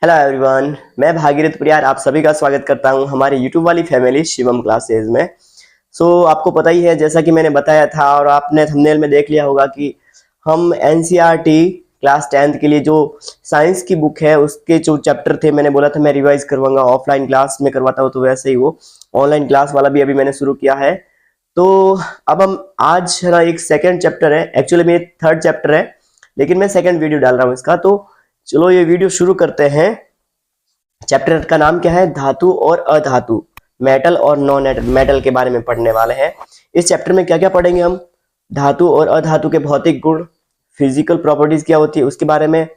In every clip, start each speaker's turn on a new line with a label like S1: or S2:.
S1: Hello everyone, मैं भागीरथ प्रियार आप सभी का स्वागत करता हूं हमारे यूट्यूब वाली फैमिली शिवम क्लासेज में। आपको पता ही है, जैसा कि मैंने बताया था और आपने थंबनेल में देख लिया होगा कि हम एनसीईआरटी क्लास 10th के लिए जो साइंस की बुक है उसके जो चैप्टर थे, मैंने बोला था मैं रिवाइज करवाऊंगा। ऑफलाइन क्लास में करवाता हूँ तो वैसे ही वो ऑनलाइन क्लास वाला भी अभी मैंने शुरू किया है। तो अब हम आज है ना, एक सेकेंड चैप्टर है, एक्चुअली मेरे थर्ड चैप्टर है लेकिन मैं सेकेंड वीडियो डाल रहा हूँ इसका। तो चलो ये वीडियो शुरू करते हैं। चैप्टर का नाम क्या है? धातु और अधातु, मेटल और नॉन मेटल के बारे में पढ़ने वाले हैं। इस चैप्टर में क्या क्या पढ़ेंगे हम? धातु और अधातु के भौतिक गुण, फिजिकल प्रॉपर्टीज क्या होती है उसके बारे में,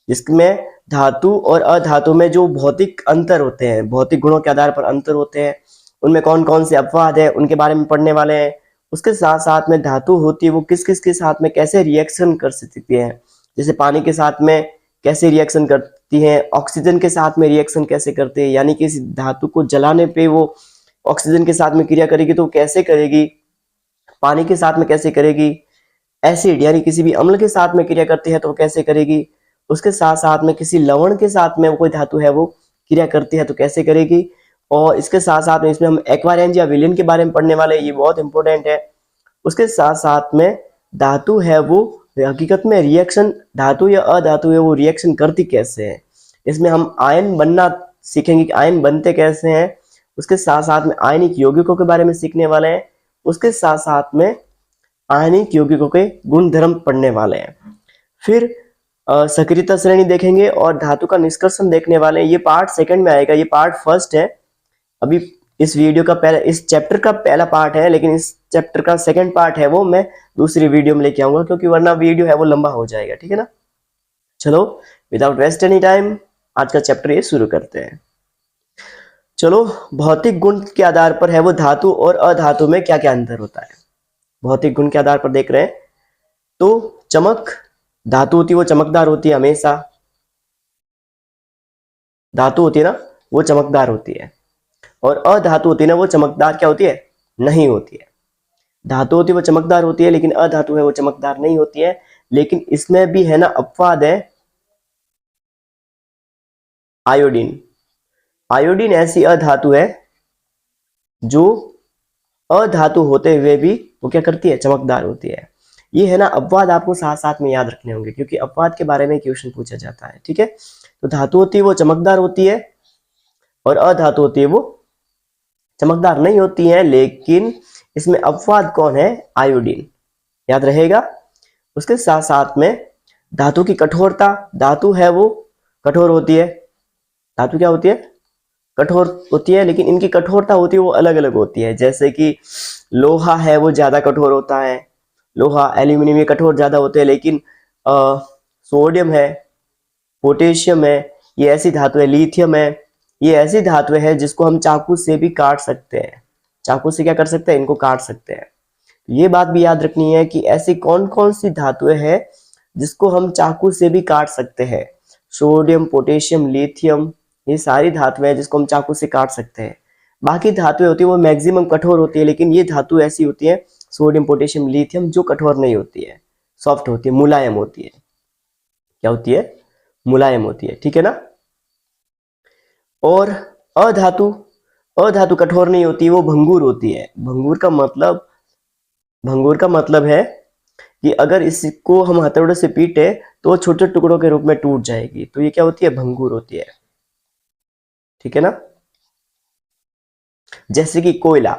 S1: जिसमें धातु और अधातु में जो भौतिक अंतर होते हैं, भौतिक गुणों के आधार पर अंतर होते हैं, उनमें कौन कौन से अपवाद है उनके बारे में पढ़ने वाले हैं। उसके साथ साथ में धातु होती है वो किस किस के साथ में कैसे रिएक्शन कर सकती है, जैसे पानी के साथ में कैसे रिएक्शन करती है, ऑक्सीजन के साथ में रिएक्शन कैसे करते हैं, यानी कि इस धातु को जलाने पे वो ऑक्सीजन के साथ में क्रिया करेगी तो कैसे करेगी, पानी के साथ में कैसे करेगी, एसिड यानी किसी भी अम्ल के साथ में क्रिया करती है तो कैसे करेगी, उसके साथ साथ में किसी लवण के साथ में कोई धातु है वो क्रिया करती है तो कैसे करेगी। और इसके साथ साथ में इसमें हम एक्वारेंज या विलेन के बारे में पढ़ने वाले हैं, ये बहुत इंपॉर्टेंट है। उसके साथ साथ में धातु है वो हकीकत में रिएक्शन, धातु या अधातु है वो रिएक्शन करती कैसे है, इसमें हम आयन बनना सीखेंगे कि आयन बनते कैसे हैं। उसके साथ साथ में आयनिक यौगिकों के बारे में सीखने वाले हैं। उसके साथ साथ में आयनिक यौगिकों के गुण धर्म पढ़ने वाले हैं। फिर सक्रियता श्रेणी देखेंगे और धातु का निष्कर्षण देखने वाले हैं। ये पार्ट सेकंड में आएगा, ये पार्ट फर्स्ट है। अभी इस वीडियो का पहला, इस चैप्टर का पहला पार्ट है लेकिन इस चैप्टर का सेकंड पार्ट है वो मैं दूसरी वीडियो में लेके आऊंगा, क्योंकि वरना वीडियो है वो लंबा हो जाएगा, ठीक है ना। चलो विदाउट वेस्ट एनी टाइम आज का चैप्टर ये शुरू करते हैं। चलो, भौतिक गुण के आधार पर है वो धातु और अधातु में क्या क्या अंतर होता है, भौतिक गुण के आधार पर देख रहे हैं। तो चमक, धातु होती है वो चमकदार होती है हमेशा, धातु होती है ना वो चमकदार होती है, और अधातु होती है ना वो चमकदार क्या होती है, नहीं होती है। धातु होती है वो चमकदार होती है लेकिन अधातु है वो चमकदार नहीं होती है। लेकिन इसमें भी है ना अपवाद है, आयोडीन। आयोडीन ऐसी अधातु है जो अधातु होते हुए भी वो क्या करती है, चमकदार होती है। ये है ना अपवाद आपको साथ साथ में याद रखने होंगे, क्योंकि अपवाद के बारे में क्वेश्चन पूछा जाता है, ठीक है। तो धातु होती है वो चमकदार होती है और अधातु होती है वो चमकदार नहीं होती है, लेकिन इसमें अपवाद कौन है, आयोडीन, याद रहेगा। उसके साथ साथ में धातु की कठोरता, धातु है वो कठोर होती है, धातु क्या होती है, कठोर होती है, लेकिन इनकी कठोरता होती है वो अलग अलग होती है। जैसे कि लोहा है वो ज्यादा कठोर होता है, लोहा एल्यूमिनियम ये कठोर ज्यादा होते हैं, लेकिन सोडियम है, पोटेशियम है, ये ऐसी धातु है, लिथियम है, ये ऐसी धातु है जिसको हम चाकू से भी काट सकते हैं, चाकू से क्या कर सकते हैं, इनको काट सकते हैं। ये बात भी याद रखनी है कि ऐसी कौन कौन सी धातुएं हैं जिसको हम चाकू से भी काट सकते हैं। सोडियम, पोटेशियम, लिथियम, ये सारी धातुएं हैं जिसको हम चाकू से काट सकते हैं। बाकी धातुएं होती है वो मैक्सिमम कठोर होती है, लेकिन ये धातु ऐसी होती है सोडियम, पोटेशियम, लिथियम जो कठोर नहीं होती है, सॉफ्ट होती है, मुलायम होती है। क्या होती है, मुलायम होती है, ठीक है ना। और अधातु, अधातु कठोर नहीं होती, वो भंगुर होती है। भंगुर का मतलब है कि अगर इसको हम हथौड़े से पीटे तो छोटे छोटे टुकड़ों के रूप में टूट जाएगी, तो ये क्या होती है, भंगुर होती है, ठीक है ना। जैसे कि कोयला,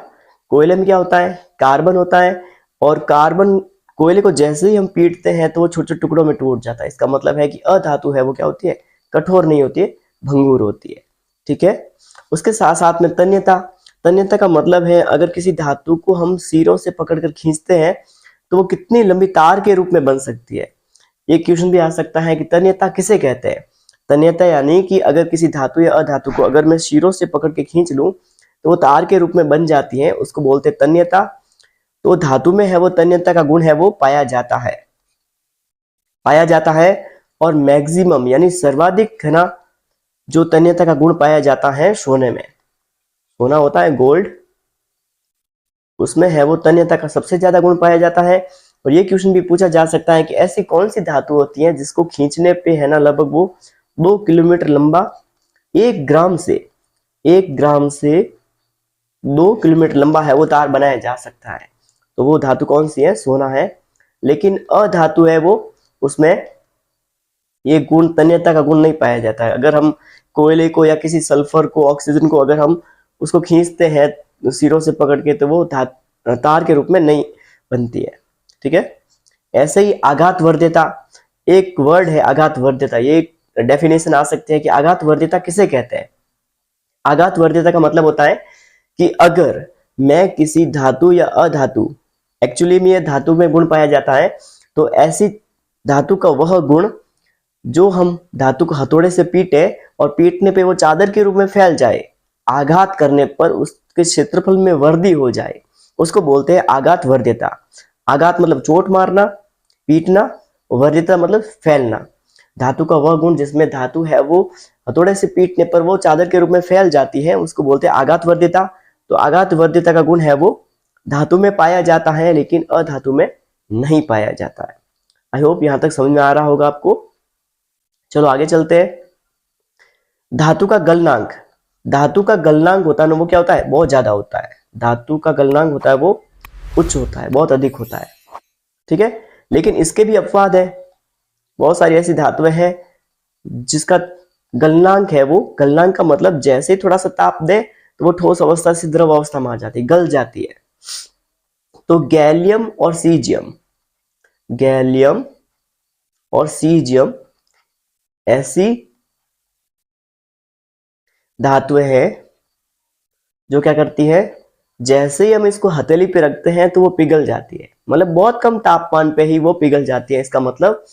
S1: कोयले में क्या होता है, कार्बन होता है, और कार्बन, कोयले को जैसे ही हम पीटते हैं तो वो छोटे छोटे टुकड़ों में टूट जाता है। इसका मतलब है कि अधातु है वो क्या होती है, कठोर नहीं होती है, भंगुर होती है, ठीक है। उसके साथ साथ में तन्यता, तन्यता का मतलब है अगर किसी धातु को हम सिरों से पकड़कर खींचते हैं तो वो कितनी लंबी तार के रूप में बन सकती है। ये क्वेश्चन भी आ सकता है कि तन्यता किसे कहते हैं। तन्यता यानी कि अगर किसी धातु या अधातु को अगर मैं सिरों से पकड़ के खींच लूं तो वो तार के रूप में बन जाती है, उसको बोलते हैं तन्यता। तो धातु में है वो तन्यता का गुण है वो पाया जाता है, पाया जाता है। और मैक्सिमम यानी सर्वाधिक है ना जो तन्यता का गुण पाया जाता है सोने में, सोना होता है गोल्ड, उसमें है वो तन्यता का सबसे ज्यादा गुण पाया जाता है। और ये क्वेश्चन भी पूछा जा सकता है कि ऐसी कौन सी धातु होती है जिसको खींचने पे है ना लगभग वो 2 किलोमीटर लंबा, 1 ग्राम से 2 किलोमीटर लंबा है वो तार बनाया जा सकता है। तो वो धातु कौन सी है? सोना है। लेकिन अधातु है वो, उसमें ये गुण, तन्यता का गुण नहीं पाया जाता है। अगर हम कोयले को या किसी सल्फर को, ऑक्सीजन को अगर हम उसको खींचते हैं सिरों से पकड़ के, तो वो तार के रूप में नहीं बनती है। ठीक है। ऐसे ही आघात वर्ध्यता, एक वर्ड है आघात वर्ध्यता। ये डेफिनेशन आ सकते हैं कि आघात वर्ध्यता किसे कहते हैं। आघात वर्ध्यता का मतलब होता है कि अगर मैं किसी धातु या अधातु, एक्चुअली में ये धातु में गुण पाया जाता है, तो ऐसी धातु का वह गुण जो हम धातु को हथौड़े से पीटे और पीटने पे वो चादर के रूप में फैल जाए, आघात करने पर उसके क्षेत्रफल में वृद्धि हो जाए, उसको बोलते हैं आघात वर्ध्यता। आघात मतलब चोट मारना, पीटना, वर्ध्यता मतलब फैलना। धातु का वह गुण जिसमें धातु है वो हथौड़े से पीटने पर वो चादर के रूप में फैल जाती है, उसको बोलते हैं आघात वर्ध्यता। तो आघात वर्ध्यता का गुण है वो धातु में पाया जाता है, लेकिन अधातु में नहीं पाया जाता है। आई होप यहां तक समझ में आ रहा होगा आपको। चलो आगे चलते हैं। धातु का गलनांक, धातु का गलनांक होता है ना, वो क्या होता है? बहुत ज्यादा होता है। धातु का गलनांक होता है वो उच्च होता है, बहुत अधिक होता है। ठीक है। लेकिन इसके भी अपवाद है। बहुत सारी ऐसी धातुएं हैं जिसका गलनांक है वो, गलनांक का मतलब जैसे ही थोड़ा सा ताप दे तो वो ठोस अवस्था से द्रव अवस्था में आ जाती है, गल जाती है। तो गैलियम और सीजियम, गैलियम और सीजियम ऐसी धातुएं हैं जो क्या करती है, जैसे ही हम इसको हथेली पे रखते हैं तो वो पिघल जाती है। मतलब बहुत कम तापमान पे ही वो पिघल जाती है। इसका मतलब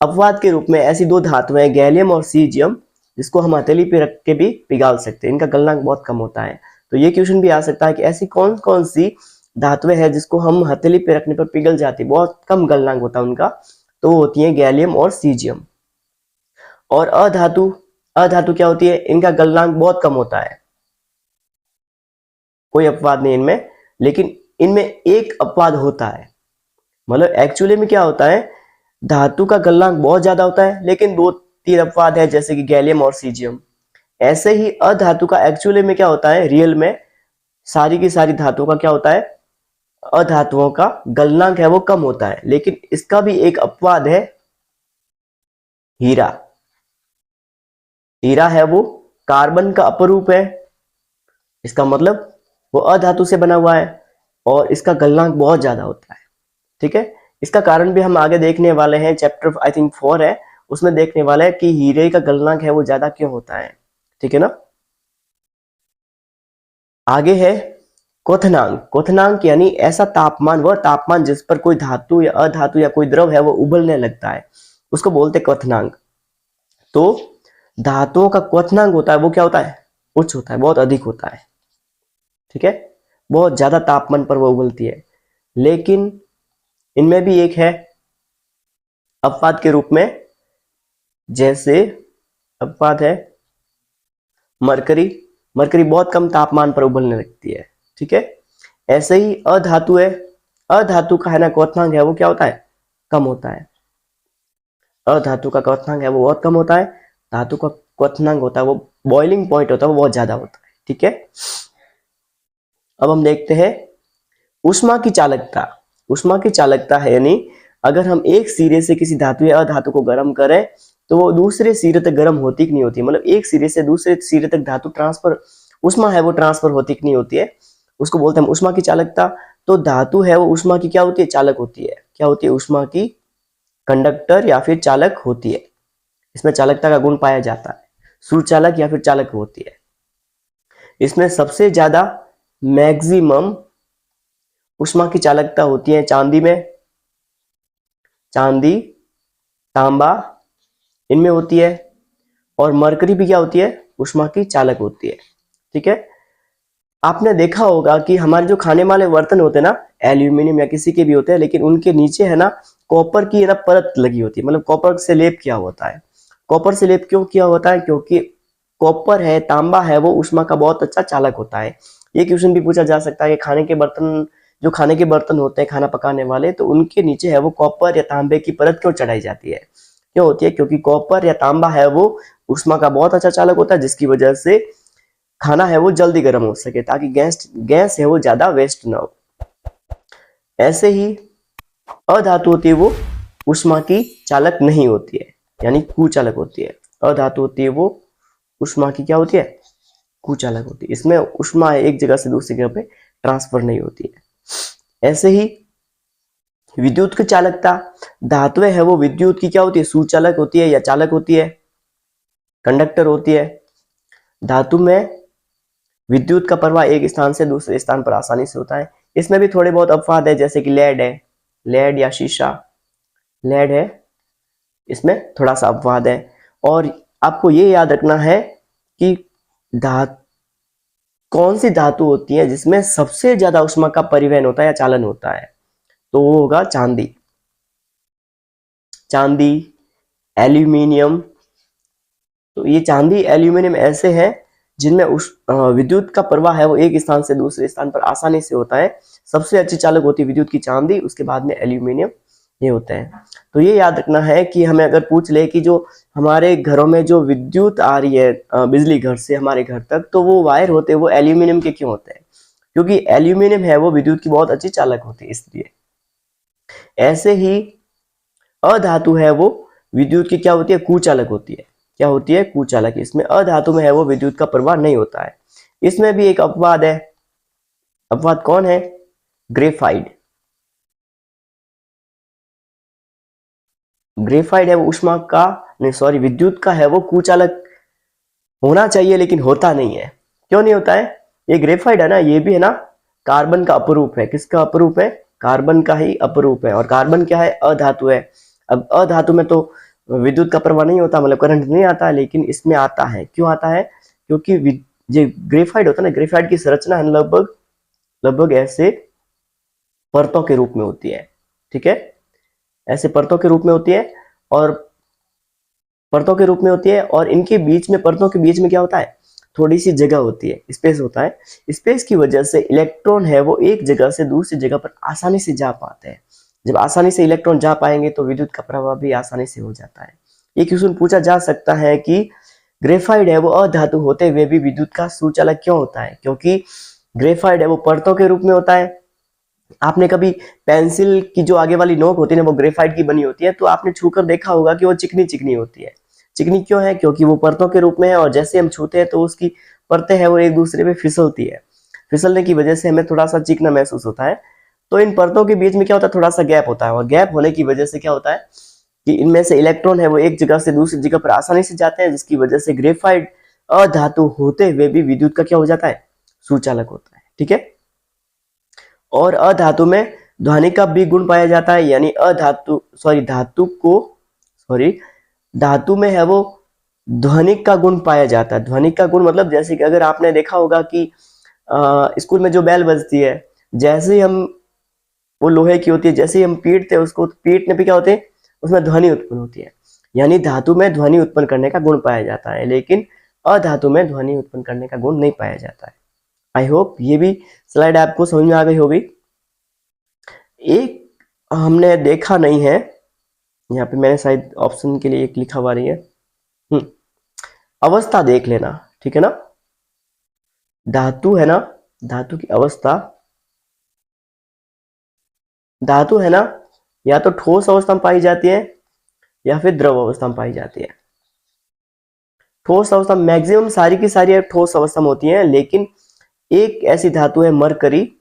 S1: अपवाद के रूप में ऐसी दो धातुएं गैलियम और सीजियम, जिसको हम हथेली पे रख के भी पिघाल सकते हैं, इनका गलनांक बहुत कम होता है। तो ये क्वेश्चन भी आ सकता है कि ऐसी कौन कौन सी धातुएं हैं जिसको हम हथेली पे रखने पर पिघल जाती है, बहुत कम गलनांक होता है उनका। तो वो होती है गैलियम और सीजियम। और अधातु, अधातु क्या होती है? इनका गलनांक बहुत कम होता है, कोई अपवाद नहीं इनमें। लेकिन इनमें एक अपवाद होता है। मतलब एक्चुअली में क्या होता है, धातु का गलनांक बहुत ज्यादा होता है, लेकिन 2-3 अपवाद है, जैसे कि गैलियम और सीजियम। ऐसे ही अधातु का एक्चुअली में क्या होता है, रियल में सारी की सारी धातुओं का क्या होता है, अधातुओं का गलनांक है वो कम होता है। लेकिन इसका भी एक अपवाद है, हीरा। हीरा है वो कार्बन का अपरूप है। इसका मतलब वो अधातु से बना हुआ है और इसका गलनांक बहुत ज्यादा होता है। ठीक है। इसका कारण भी हम आगे देखने वाले हैं, चैप्टर आई थिंक 4 है, उसमें देखने वाले हैं कि हीरे का गलनांक है वो ज्यादा क्यों होता है। ठीक है ना। आगे है क्वथनांक। क्वथनांक यानी ऐसा तापमान, वह तापमान जिस पर कोई धातु या अधातु या कोई द्रव है वो उबलने लगता है, उसको बोलते हैं क्वथनांक। तो धातुओं का क्वथनांक होता है वो क्या होता है, उच्च होता है, बहुत अधिक होता है। ठीक है। बहुत ज्यादा तापमान पर वो उबलती है। लेकिन इनमें भी एक है अपवाद के रूप में, जैसे अपवाद है मरकरी। मरकरी बहुत कम तापमान पर उबलने लगती है। ठीक है। ऐसे ही अधातु है, अधातु का है ना क्वथनांक है वो क्या होता है, कम होता है। अधातु का क्वथनांक है वो बहुत कम होता है। धातु का क्वथनांक होता है वो, बॉइलिंग पॉइंट होता है वो बहुत ज्यादा होता है। ठीक है। अब हम देखते हैं ऊष्मा की चालकता। ऊष्मा की चालकता है यानी अगर हम एक सिरे से किसी धातु या अधातु को गर्म करें तो वो दूसरे सिरे तक गर्म होती कि नहीं होती। मतलब एक सिरे से दूसरे सिरे तक धातु ट्रांसफर, ऊष्मा है वो ट्रांसफर होती कि नहीं होती है, उसको बोलते हैं ऊष्मा की चालकता। तो धातु है वो ऊष्मा की क्या होती है, चालक होती है। क्या होती है, ऊष्मा की कंडक्टर या फिर चालक होती है। इसमें चालकता का गुण पाया जाता है, सुचालक या फिर चालक होती है। इसमें सबसे ज्यादा मैक्सिमम ऊष्मा की चालकता होती है चांदी में, चांदी, तांबा इनमें होती है। और मरकरी भी क्या होती है, ऊष्मा की चालक होती है। ठीक है। आपने देखा होगा कि हमारे जो खाने वाले बर्तन होते हैं ना, एल्यूमिनियम या किसी के भी होते हैं, लेकिन उनके नीचे है ना कॉपर की है ना परत लगी होती है, मतलब कॉपर से लेप किया होता है। कॉपर से लेप क्यों किया होता है, क्योंकि कॉपर है, तांबा है, वो ऊष्मा का बहुत अच्छा चालक होता है। ये क्वेश्चन भी पूछा जा सकता है कि खाने के बर्तन, जो खाने के बर्तन होते हैं खाना पकाने वाले, तो उनके नीचे है वो कॉपर या तांबे की परत क्यों चढ़ाई जाती है। क्यों होती है? क्योंकि कॉपर या तांबा है वो ऊष्मा का बहुत अच्छा चालक होता है, जिसकी वजह से खाना है वो जल्दी गर्म हो सके, ताकि गैस है वो ज्यादा वेस्ट ना हो। ऐसे ही अधातु होती है वो ऊष्मा की चालक नहीं होती है, यानी कुचालक होती है। अधातु होती है वो ऊष्मा की क्या होती है? कुचालक होती है। इसमें ऊष्मा एक जगह से दूसरी जगह पे ट्रांसफर नहीं होती है। ऐसे ही विद्युत की चालकता, धातुएं है वो विद्युत की क्या होती है? सुचालक होती है या चालक होती है, कंडक्टर होती है। धातु में विद्युत का प्रवाह एक स्थान से दूसरे स्थान पर आसानी से होता है। इसमें भी थोड़े बहुत अपवाद है, जैसे कि लेड है, लेड या शीशा, लेड है, इसमें थोड़ा सा अपवाद है। और आपको ये याद रखना है कि धातु कौन सी धातु होती है जिसमें सबसे ज्यादा ऊष्मा का परिवहन होता है या चालन होता है, तो वो होगा चांदी। चांदी, एल्यूमिनियम। तो ये चांदी, एल्यूमिनियम ऐसे हैं जिनमें विद्युत का प्रवाह है वो एक स्थान से दूसरे स्थान पर आसानी से होता है। सबसे अच्छी चालक होती है विद्युत की चांदी, उसके बाद में एल्यूमिनियम, ये होते हैं। तो ये याद रखना है कि हमें अगर पूछ ले कि जो हमारे घरों में जो विद्युत आ रही है बिजली घर से हमारे घर तक, तो वो वायर होते हैं वो एल्यूमिनियम के क्यों होते हैं? क्योंकि एल्यूमिनियम है वो विद्युत की बहुत अच्छी चालक होती है, इसलिए। ऐसे ही अधातु है वो विद्युत की क्या होती है? कुचालक होती है। क्या होती है? कुचालक। इसमें अधातु में है वो विद्युत का प्रवाह नहीं होता है। इसमें भी एक अपवाद है। अपवाद कौन है? ग्रेफाइड। ग्रेफाइड है वो ऊष्मा का नहीं, सॉरी, विद्युत का है वो कुचालक होना चाहिए, लेकिन होता नहीं है। क्यों नहीं होता है? ये ग्रेफाइड है ना, ये भी है ना कार्बन का अपरूप है। किसका अपरूप है? कार्बन का ही अपरूप है। और कार्बन क्या है? अधातु है। अब अधातु में तो विद्युत का प्रवाह नहीं होता, मतलब करंट नहीं आता, लेकिन इसमें आता है। क्यों आता है? क्योंकि ये ग्रेफाइड होता है ना, ग्रेफाइड की संरचना है लगभग लगभग ऐसे परतों के रूप में होती है। ठीक है, ऐसे परतों के रूप में होती है, और परतों के रूप में होती है, और इनके बीच में, परतों के बीच में क्या होता है? थोड़ी सी जगह होती है, स्पेस होता है। स्पेस की वजह से इलेक्ट्रॉन है वो एक जगह से दूसरी जगह पर आसानी से जा पाते हैं। जब आसानी से इलेक्ट्रॉन जा पाएंगे तो विद्युत का प्रवाह भी आसानी से हो जाता है। ये क्वेश्चन पूछा जा सकता है कि ग्रेफाइड है वो अधातु होते हुए भी विद्युत का सुचालक क्यों होता है? क्योंकि ग्रेफाइड है वो परतों के रूप में होता है। आपने कभी पेंसिल की जो आगे वाली नोक होती है ना, वो ग्रेफाइट की बनी होती है, तो आपने छूकर देखा होगा कि वो चिकनी चिकनी होती है। चिकनी क्यों है? क्योंकि वो परतों के रूप में है, और जैसे हम छूते हैं तो उसकी परतें हैं वो एक दूसरे पे फिसलती है। फिसलने की वजह से हमें थोड़ा सा चिकना महसूस होता है। तो इन परतों के बीच में क्या होता है? थोड़ा सा गैप होता है, और गैप होने की वजह से क्या होता है कि इनमें से इलेक्ट्रॉन है वो एक जगह से दूसरी जगह पर आसानी से जाते हैं, जिसकी वजह से ग्रेफाइट अधातु होते हुए भी विद्युत का क्या हो जाता है? सुचालक होता है। ठीक है। और अधातु में ध्वनि का भी गुण पाया जाता है, यानी अधातु सॉरी धातु को सॉरी धातु में है वो ध्वनिक का गुण पाया जाता है। ध्वनिक का गुण मतलब जैसे कि अगर आपने देखा होगा कि स्कूल में जो बेल बजती है, जैसे ही हम, वो लोहे की होती है, जैसे ही हम पीटते हैं उसको, पीटने पे क्या होते हैं? उसमें ध्वनि उत्पन्न होती है। यानी धातु में ध्वनि उत्पन्न करने का गुण पाया जाता है, लेकिन अधातु में ध्वनि उत्पन्न करने का गुण नहीं पाया जाता है। आई होप ये भी स्लाइड आपको समझ में आ गई होगी। एक हमने देखा नहीं है, यहाँ पे मैंने शायद ऑप्शन के लिए एक लिखा हुआ नहीं है। अवस्था देख लेना, ठीक है ना। धातु है ना, धातु की अवस्था, धातु है ना, या तो ठोस अवस्था में पाई जाती है या फिर द्रव अवस्था में पाई जाती है। ठोस अवस्था मैक्सिमम सारी की सारी ठोस अवस्था में होती है, लेकिन एक ऐसी धातु है मरकरी,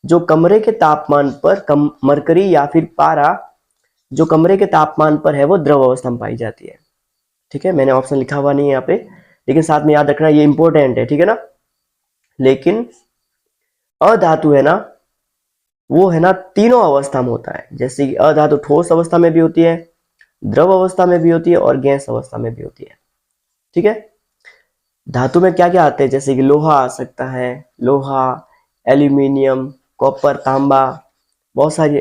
S1: जो कमरे के तापमान पर मरकरी या फिर पारा, जो कमरे के तापमान पर है वो द्रव अवस्था में पाई जाती है। ठीक है, मैंने ऑप्शन लिखा हुआ नहीं है यहाँ पे, लेकिन साथ में याद रखना ये इंपॉर्टेंट है, ठीक है ना। लेकिन अधातु है ना, वो है ना तीनों अवस्था में होता है। जैसे कि अधातु ठोस अवस्था में भी होती है, द्रव अवस्था में भी होती है, और गैस अवस्था में भी होती है। ठीक है। धातु में क्या क्या आते हैं? जैसे कि लोहा आ सकता है, लोहा, एल्यूमिनियम, कॉपर, तांबा, बहुत सारी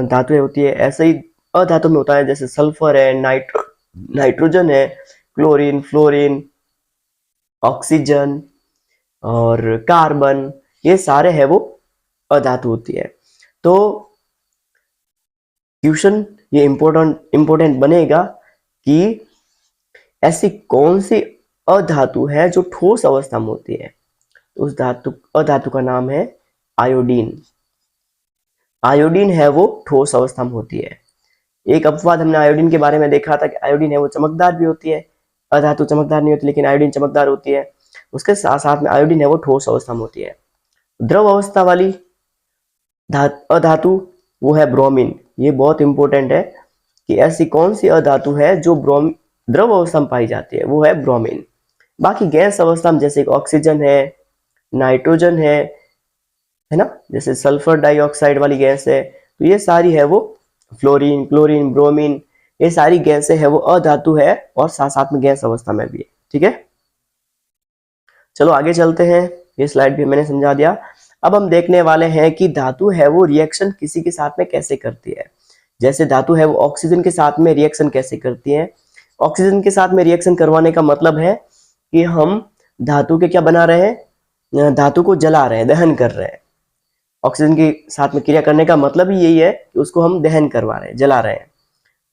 S1: धातुएं होती है। ऐसे ही अधातु में होता है, जैसे सल्फर है, नाइट्रोजन है, क्लोरीन, फ्लोरीन, ऑक्सीजन और कार्बन, ये सारे है वो अधातु होती है। तो क्वेश्चन ये इंपॉर्टेंट बनेगा कि ऐसी कौन सी अधातु है जो ठोस अवस्था में होती है। उस अधातु का नाम है आयोडीन। आयोडीन है वो ठोस अवस्था में होती है। एक अपवाद हमने आयोडीन के बारे में देखा था कि आयोडीन है वो चमकदार भी होती है। अधातु चमकदार नहीं होती लेकिन आयोडीन चमकदार होती है। उसके साथ साथ में आयोडीन है वो ठोस अवस्था में होती है। द्रव अवस्था वाली अधातु वो है ब्रोमीन। ये बहुत इंपॉर्टेंट है कि ऐसी कौन सी अधातु है जो द्रव अवस्था में पाई जाती है, वो है ब्रोमीन। बाकी गैस अवस्था में जैसे ऑक्सीजन है, नाइट्रोजन है ना, जैसे सल्फर डाइऑक्साइड वाली गैस है, तो ये सारी है वो फ्लोरीन, क्लोरीन, ब्रोमीन, ये सारी गैसें है वो अधातु है और साथ साथ में गैस अवस्था में भी है। ठीक है, चलो आगे चलते हैं। ये स्लाइड भी मैंने समझा दिया। अब हम देखने वाले हैं कि धातु है वो रिएक्शन किसी के साथ में कैसे करती है। जैसे धातु है वो ऑक्सीजन के साथ में रिएक्शन कैसे करती है। ऑक्सीजन के साथ में रिएक्शन करवाने का मतलब है कि हम धातु के क्या बना रहे हैं, धातु को जला रहे हैं, दहन कर रहे हैं। ऑक्सीजन के साथ में क्रिया करने का मतलब ही यही है कि उसको हम दहन करवा रहे हैं, जला रहे हैं।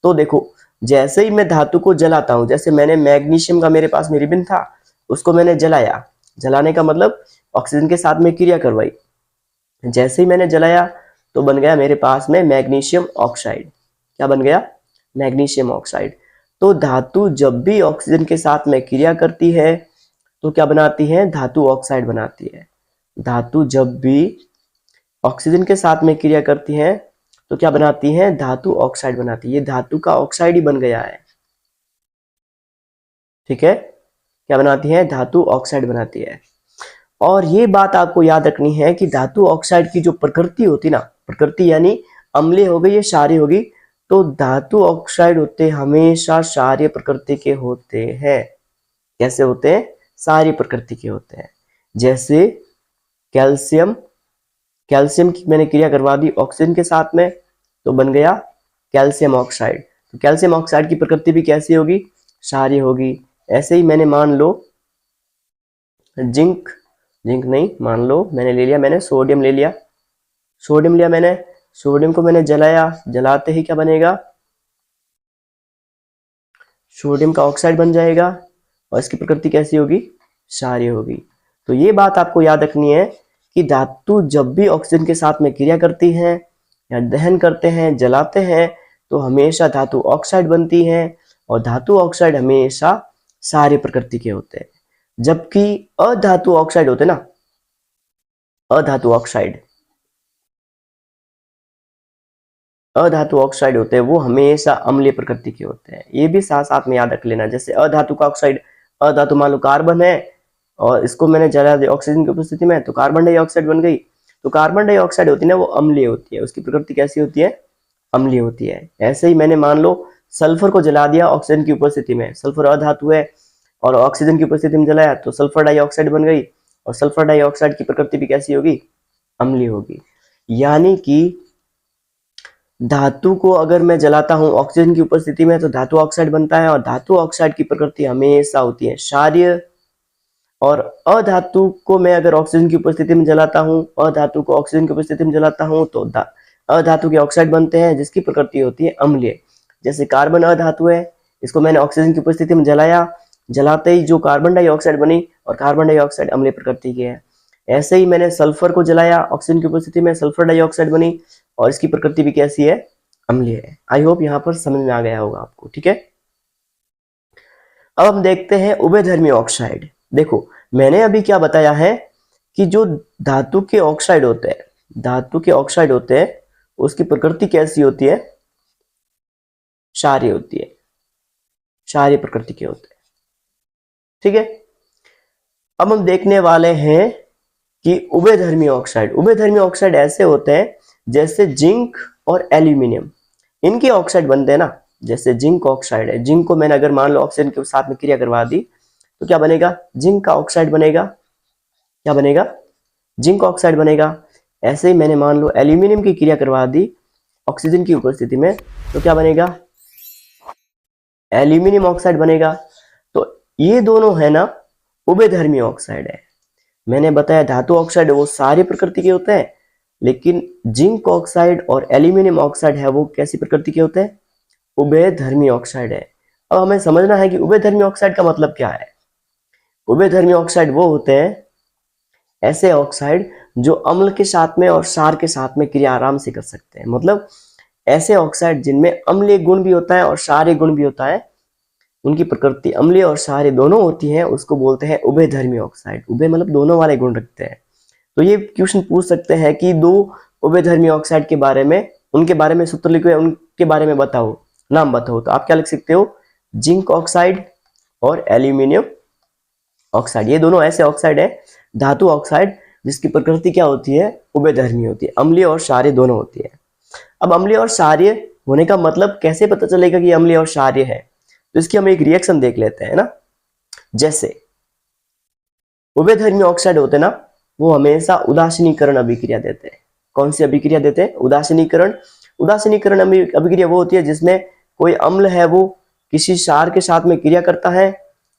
S1: तो देखो, जैसे ही मैं धातु को जलाता हूं, जैसे मैंने मैग्नीशियम का मेरे पास में रिबन था, उसको मैंने जलाया। जलाने का मतलब ऑक्सीजन के साथ में क्रिया करवाई। जैसे ही मैंने जलाया तो बन गया मेरे पास में मैग्नीशियम ऑक्साइड। क्या बन गया? Magnesium oxide. तो धातु जब भी ऑक्सीजन के साथ में क्रिया करती है तो क्या बनाती है? धातु ऑक्साइड बनाती है। धातु जब भी ऑक्सीजन के साथ में क्रिया करती है तो क्या बनाती है? धातु ऑक्साइड बनाती है। ये धातु का ऑक्साइड ही बन गया है। ठीक है, क्या बनाती है? धातु ऑक्साइड बनाती है। और ये बात आपको याद रखनी है कि धातु ऑक्साइड की जो प्रकृति होती ना, प्रकृति यानी अम्लीय हो गई या क्षारीय होगी, तो धातु ऑक्साइड होते हमेशा क्षारीय प्रकृति के होते हैं। कैसे होते हैं? क्षारीय प्रकृति के होते हैं। जैसे कैल्शियम, कैल्शियम की मैंने क्रिया करवा दी ऑक्सीजन के साथ में तो बन गया कैल्शियम ऑक्साइड। तो कैल्शियम ऑक्साइड की प्रकृति भी कैसी होगी? क्षारीय होगी। ऐसे ही मैंने मान लो जिंक नहीं, मान लो मैंने ले लिया, मैंने सोडियम ले लिया। सोडियम लिया मैंने, सोडियम को मैंने जलाया। जलाते ही क्या बनेगा? सोडियम का ऑक्साइड बन जाएगा और इसकी प्रकृति कैसी होगी? क्षारीय होगी। तो ये बात आपको याद रखनी है कि धातु जब भी ऑक्सीजन के साथ में क्रिया करती है या दहन करते हैं, जलाते हैं, तो हमेशा धातु ऑक्साइड बनती है और धातु ऑक्साइड हमेशा क्षारीय प्रकृति के होते हैं। जबकि अधातु ऑक्साइड होते ना, अधातु ऑक्साइड होते हैं, वो हमेशा अम्लीय प्रकृति के होते हैं। ये भी साथ साथ में याद रख लेना। जैसे अधातु का ऑक्साइड, अधातु मान लो कार्बन है और इसको मैंने जला दिया ऑक्सीजन की उपस्थिति में तो कार्बन डाइऑक्साइड बन गई। तो कार्बन डाइऑक्साइड होती है ना, वो अम्लीय होती है। उसकी प्रकृति कैसी होती है? अम्लीय होती है। ऐसे ही मैंने मान लो सल्फर को जला दिया ऑक्सीजन की उपस्थिति में, सल्फर अधातु है और ऑक्सीजन की उपस्थिति में जलाया तो सल्फर डाइऑक्साइड बन गई। और सल्फर डाइऑक्साइड की प्रकृति भी कैसी होगी? अम्लीय होगी। यानी कि धातु को अगर मैं जलाता हूं ऑक्सीजन की उपस्थिति में तो धातु ऑक्साइड बनता है और धातु ऑक्साइड की प्रकृति हमेशा होती है क्षारीय। और अधातु को मैं अगर ऑक्सीजन की उपस्थिति में जलाता हूं, अधातु को ऑक्सीजन की उपस्थिति में जलाता हूं तो अधातु के ऑक्साइड बनते हैं जिसकी प्रकृति होती है अम्लीय। जैसे कार्बन अधातु है, इसको मैंने ऑक्सीजन की उपस्थिति में जलाया, जलाते ही जो कार्बन डाइऑक्साइड बनी और कार्बन डाइऑक्साइड अम्लीय प्रकृति की है। ऐसे ही मैंने सल्फर को जलाया ऑक्सीजन की उपस्थिति में, सल्फर डाइऑक्साइड बनी और इसकी प्रकृति भी कैसी है? अम्लीय है। आई होप यहाँ पर समझ में आ गया होगा आपको। ठीक है, अब हम देखते हैं उभयधर्मी ऑक्साइड। देखो, मैंने अभी क्या बताया है कि जो धातु के ऑक्साइड होते हैं, धातु के ऑक्साइड होते हैं, उसकी प्रकृति कैसी होती है? क्षारीय होती है, क्षारीय प्रकृति के होते हैं। ठीक है, अब हम देखने वाले हैं कि उभयधर्मी ऑक्साइड। उभयधर्मी ऑक्साइड ऐसे होते हैं जैसे जिंक और एल्यूमिनियम, इनके ऑक्साइड बनते हैं ना। जैसे जिंक ऑक्साइड है, जिंक को मैंने अगर मान लो ऑक्सीजन के साथ में क्रिया करवा दी तो क्या बनेगा? जिंक का ऑक्साइड बनेगा। क्या बनेगा? जिंक ऑक्साइड बनेगा। ऐसे ही मैंने मान लो एल्यूमिनियम की क्रिया करवा दी ऑक्सीजन की उपस्थिति में तो क्या बनेगा? एल्यूमिनियम ऑक्साइड बनेगा। तो ये दोनों है ना उभयधर्मी ऑक्साइड है। मैंने बताया धातु ऑक्साइड वो सारी प्रकृति के होते हैं, लेकिन जिंक ऑक्साइड और एल्यूमिनियम ऑक्साइड है वो कैसी प्रकृति के होते हैं? उभयधर्मी ऑक्साइड है। अब हमें समझना है कि उभयधर्मी ऑक्साइड का मतलब क्या है। उभयधर्मी ऑक्साइड वो होते हैं ऐसे ऑक्साइड जो अम्ल के साथ में और क्षार के साथ में क्रिया आराम से कर सकते हैं। मतलब ऐसे ऑक्साइड जिनमें अम्लीय गुण भी होता है और क्षारीय गुण भी होता है, उनकी प्रकृति अम्लीय और क्षारीय दोनों होती है, उसको बोलते हैं उभयधर्मी ऑक्साइड। उभय मतलब दोनों वाले गुण रखते हैं। तो ये क्वेश्चन पूछ सकते हैं कि दो उभयधर्मी ऑक्साइड के बारे में, उनके बारे में सूत्र लिखो, उनके बारे में बताओ, नाम बताओ। तो आप क्या लिख सकते हो, जिंक ऑक्साइड और एल्यूमिनियम ऑक्साइड। ये दोनों ऐसे ऑक्साइड है, धातु ऑक्साइड, जिसकी प्रकृति क्या होती है, उभयधर्मी होती है, अम्लीय और क्षारीय दोनों होती है। अब अम्लीय और क्षारीय होने का मतलब कैसे पता चलेगा कि अम्लीय और क्षारीय है, तो इसकी हम एक रिएक्शन देख लेते हैं ना। जैसे उभयधर्मी ऑक्साइड होते हैं ना, वो हमेशा उदासीनीकरण अभिक्रिया देते हैं। कौन सी अभिक्रिया देते हैं, उदासीनीकरण। उदासीनीकरण अभिक्रिया वो होती है जिसमें कोई अम्ल है वो किसी क्षार के साथ में क्रिया करता है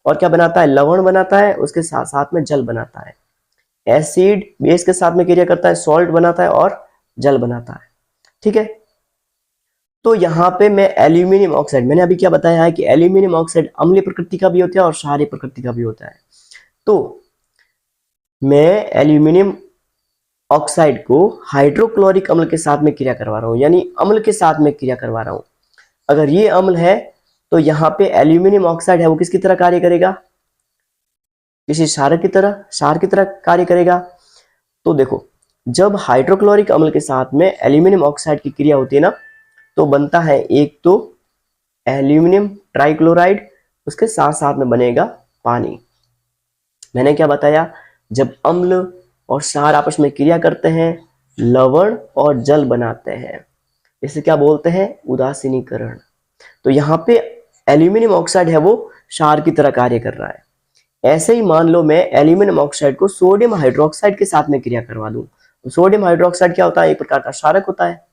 S1: और क्या बनाता है, लवण बनाता है, उसके साथ साथ में जल बनाता है। एसिड बेस के साथ में क्रिया करता है, सॉल्ट बनाता है और जल बनाता है। ठीक है, तो यहाँ पे मैं एल्यूमिनियम ऑक्साइड, मैंने अभी क्या बताया है कि एल्यूमिनियम ऑक्साइड अम्लीय प्रकृति का भी होता है और क्षारीय प्रकृति का भी होता है। तो मैं एल्यूमिनियम ऑक्साइड को हाइड्रोक्लोरिक अम्ल के साथ में क्रिया करवा रहा हूँ, यानी अम्ल के साथ में क्रिया करवा रहा हूँ। अगर ये अम्ल है तो यहाँ पे एल्यूमिनियम ऑक्साइड है वो किसकी तरह कार्य करेगा, किसी क्षारक की तरह, क्षार की तरह कार्य करेगा। तो देखो, जब हाइड्रोक्लोरिक अम्ल के साथ में एल्यूमिनियम ऑक्साइड की क्रिया होती है ना, तो बनता है एक तो एल्यूमिनियम ट्राइक्लोराइड, उसके साथ साथ में बनेगा पानी। मैंने क्या बताया, जब अम्ल और क्षार आपस में क्रिया करते हैं, लवण और जल बनाते हैं, इसे क्या बोलते हैं, उदासीनीकरण। तो यहाँ पे एल्यूमिनियम ऑक्साइड है वो क्षार की तरह कार्य कर रहा है। ऐसे ही मान लो मैं एल्यूमिनियम ऑक्साइड को सोडियम हाइड्रोक्साइड के साथ में क्रिया करवा दूं। तो सोडियम हाइड्रोक्साइड क्या होता है, एक प्रकार का क्षारक होता है।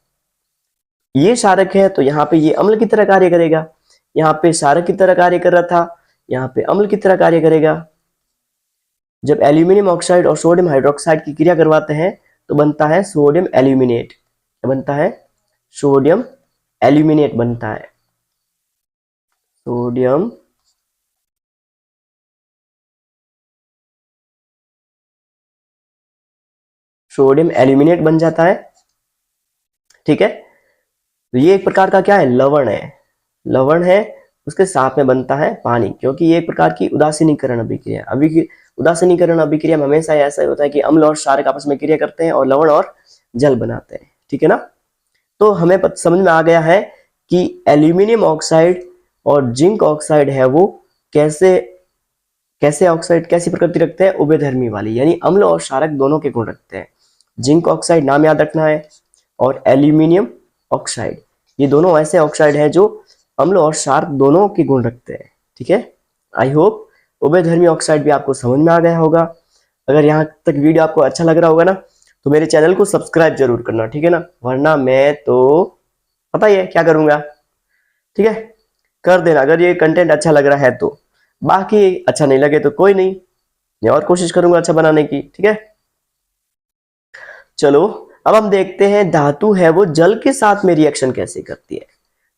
S1: ये क्षारक है तो यहाँ पे ये अम्ल की तरह कार्य करेगा, यहाँ पे क्षारक की तरह कार्य कर रहा था, यहाँ पे अम्ल की तरह कार्य करेगा। जब एल्यूमिनियम ऑक्साइड और सोडियम हाइड्रोक्साइड की क्रिया करवाते हैं तो बनता है सोडियम एल्यूमिनेट, बनता है सोडियम एल्यूमिनेट, बनता है सोडियम सोडियम एल्यूमिनेट बन जाता है। ठीक है, तो ये एक प्रकार का क्या है, लवण है, लवण है, उसके साथ में बनता है पानी, क्योंकि ये एक प्रकार की उदासीनीकरण अभिक्रिया। अभी उदासीनीकरण अभिक्रिया में हमेशा ऐसा ही होता है कि अम्ल और क्षारक आपस में क्रिया करते हैं और लवण और जल बनाते हैं। ठीक है ना, तो हमें समझ में आ गया है कि एल्यूमिनियम ऑक्साइड और जिंक ऑक्साइड है वो कैसे कैसे ऑक्साइड कैसी प्रकृति रखते हैं, उभयधर्मी वाली, यानी अम्ल और क्षारक दोनों के गुण रखते हैं। जिंक ऑक्साइड नाम याद रखना है, और एल्यूमिनियम ऑक्साइड, ये दोनों ऐसे ऑक्साइड हैं जो अम्ल और क्षार दोनों के गुण रखते हैं। ठीक है, आई होप उभयधर्मी ऑक्साइड भी आपको समझ में आ गया होगा। अगर यहाँ तक वीडियो आपको अच्छा लग रहा होगा ना, तो मेरे चैनल को सब्सक्राइब जरूर करना, ठीक है ना, वरना मैं तो पता ही है क्या करूंगा। ठीक है, कर देना अगर ये कंटेंट अच्छा लग रहा है तो, बाकी अच्छा नहीं लगे तो कोई नहीं, मैं और कोशिश करूंगा अच्छा बनाने की। ठीक है, चलो अब हम देखते हैं धातु है वो जल के साथ में रिएक्शन कैसे करती है,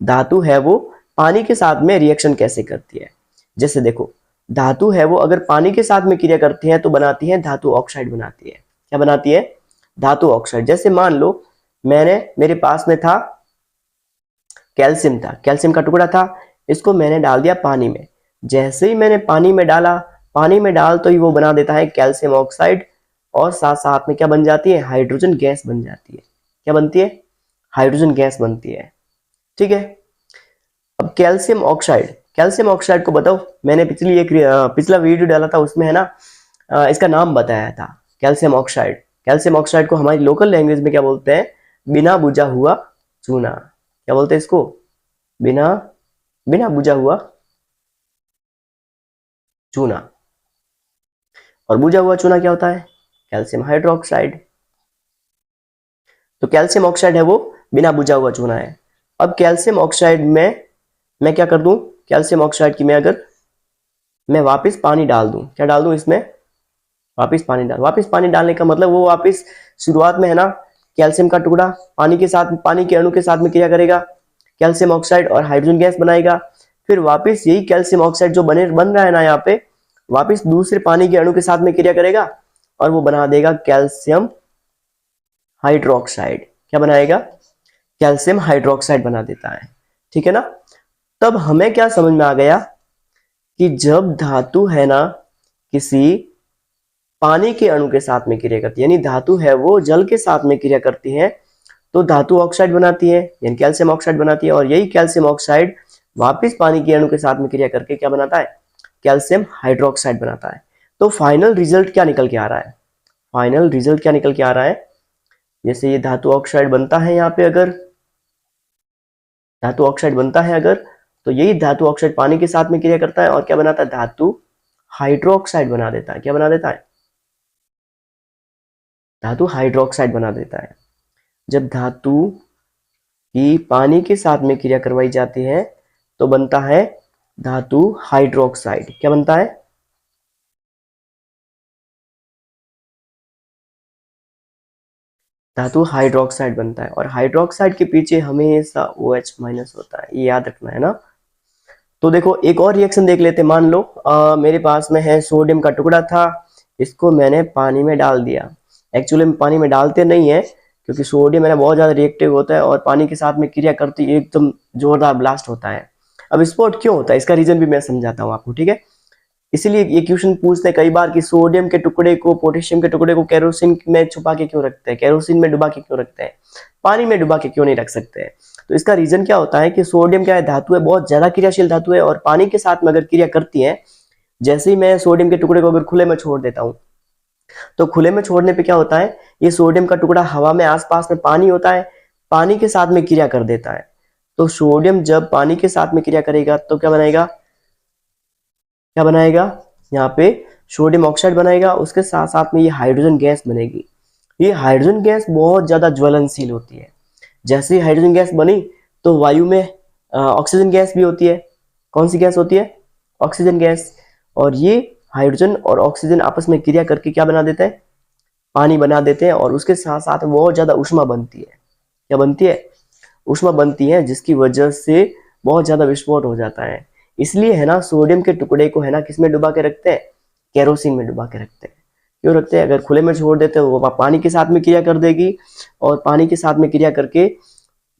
S1: धातु है वो पानी के साथ में रिएक्शन कैसे करती है। जैसे देखो, धातु है वो अगर पानी के साथ में क्रिया करती है तो बनाती है धातु ऑक्साइड बनाती है। क्या बनाती है, धातु ऑक्साइड। जैसे मान लो मेरे पास में था कैल्शियम, था कैल्शियम का टुकड़ा था, इसको मैंने डाल दिया पानी में। जैसे ही मैंने पानी में डाला, पानी में डाल तो ही वो बना देता है कैल्शियम ऑक्साइड, और साथ साथ में क्या बन जाती है, हाइड्रोजन गैस बन जाती है। क्या बनती है, हाइड्रोजन गैस बनती है। ठीक है, अब कैल्शियम ऑक्साइड को बताओ, मैंने पिछला वीडियो डाला था उसमें है ना, इसका नाम बताया था कैल्शियम ऑक्साइड। कैल्शियम ऑक्साइड को हमारी लोकल लैंग्वेज में क्या बोलते हैं, बिना बुझा हुआ चूना। क्या बोलते हैं इसको, बिना बुझा हुआ चूना। और बुझा हुआ चूना क्या होता है, कैल्शियम हाइड्रोक्साइड। तो कैल्शियम ऑक्साइड है वो बिना बुझा हुआ चूना है। अब कैल्शियम ऑक्साइड में मैं क्या कर दूं, कैल्शियम ऑक्साइड की मैं वापस पानी डाल दूं। क्या डाल दूं इसमें, वापस पानी डालने का मतलब वो वापस शुरुआत में है ना, कैल्शियम का टुकड़ा पानी के अणु के साथ में क्रिया करेगा, कैल्शियम ऑक्साइड और हाइड्रोजन गैस बनाएगा। फिर वापस यही कैल्शियम ऑक्साइड जो बन रहा है ना यहाँ पे, वापस दूसरे पानी के अणु के साथ में क्रिया करेगा और वो बना देगा कैल्शियम हाइड्रोक्साइड। क्या बनाएगा? कैल्शियम हाइड्रोक्साइड बना देता है। ठीक है ना। तब हमें क्या समझ में आ गया कि जब धातु है ना किसी पानी के अणु के साथ में क्रिया करती है, यानी धातु है वो जल के साथ में क्रिया करती है, तो धातु ऑक्साइड बनाती है, यानी कैल्शियम ऑक्साइड बनाती है, और यही कैल्शियम ऑक्साइड वापस पानी के अणु के साथ में क्रिया करके क्या बनाता है? कैल्शियम हाइड्रोक्साइड बनाता है। तो फाइनल रिजल्ट क्या निकल के आ रहा है? फाइनल रिजल्ट क्या निकल के आ रहा है? जैसे ये धातु ऑक्साइड बनता है, यहाँ पे अगर धातु ऑक्साइड बनता है अगर, तो यही धातु ऑक्साइड पानी के साथ में क्रिया करता है और क्या बनाता है? धातु हाइड्रोक्साइड बना देता है। क्या बना देता है? धातु हाइड्रोक्साइड बना देता है। जब धातु की पानी के साथ में क्रिया करवाई जाती है तो बनता है धातु हाइड्रोक्साइड। क्या बनता है? धातु हाइड्रोक्साइड बनता है, और हाइड्रोक्साइड के पीछे हमेशा OH माइनस होता है, ये याद रखना है ना। तो देखो एक और रिएक्शन देख लेते हैं। मान लो मेरे पास में है सोडियम का टुकड़ा था, इसको मैंने पानी में डाल दिया। एक्चुअली में पानी में डालते नहीं है, क्योंकि सोडियम है ना बहुत ज्यादा रिएक्टिव होता है और पानी के साथ में क्रिया करती है एकदम जोरदार ब्लास्ट होता है। अब स्पॉट क्यों होता है इसका रीजन भी मैं समझाता हूँ आपको, ठीक है। इसीलिए ये क्वेश्चन पूछते हैं कई बार कि सोडियम के टुकड़े को, पोटेशियम के टुकड़े को केरोसिन में छुपा के क्यों रखते हैं, केरोसिन में डुबा के क्यों रखते हैं, पानी में डुबा के क्यों नहीं रख सकते हैं। तो इसका रीजन क्या होता है कि सोडियम क्या है, धातु है, बहुत ज्यादा क्रियाशील धातु है, और पानी के साथ में अगर क्रिया करती है, जैसे ही मैं सोडियम के टुकड़े को अगर खुले में छोड़ देता हूँ, तो खुले में छोड़ने पे क्या होता है, ये सोडियम का टुकड़ा हवा में, आसपास में पानी होता है, पानी के साथ में क्रिया कर देता है। तो सोडियम जब पानी के साथ में क्रिया करेगा तो क्या बनाएगा? क्या बनाएगा? यहाँ पे सोडियम ऑक्साइड बनाएगा, उसके साथ साथ में ये हाइड्रोजन गैस बनेगी। ये हाइड्रोजन गैस बहुत ज्यादा ज्वलनशील होती है। जैसे ही हाइड्रोजन गैस बनी तो वायु में ऑक्सीजन गैस भी होती है। कौन सी गैस होती है? Oxygen gas. और ये हाइड्रोजन और ऑक्सीजन आपस में क्रिया करके क्या बना देते हैं? पानी बना देते हैं, और उसके साथ साथ बहुत ज्यादा ऊष्मा बनती है। क्या बनती है? ऊष्मा बनती है, जिसकी वजह से बहुत ज्यादा विस्फोट हो जाता है। इसलिए है ना सोडियम के टुकड़े को है ना किसमें डुबा के रखते हैं? केरोसिन में डुबा के रखते हैं। क्यों रखते हैं? अगर खुले में छोड़ देते हैं वो पानी के साथ में क्रिया कर देगी, और पानी के साथ में क्रिया करके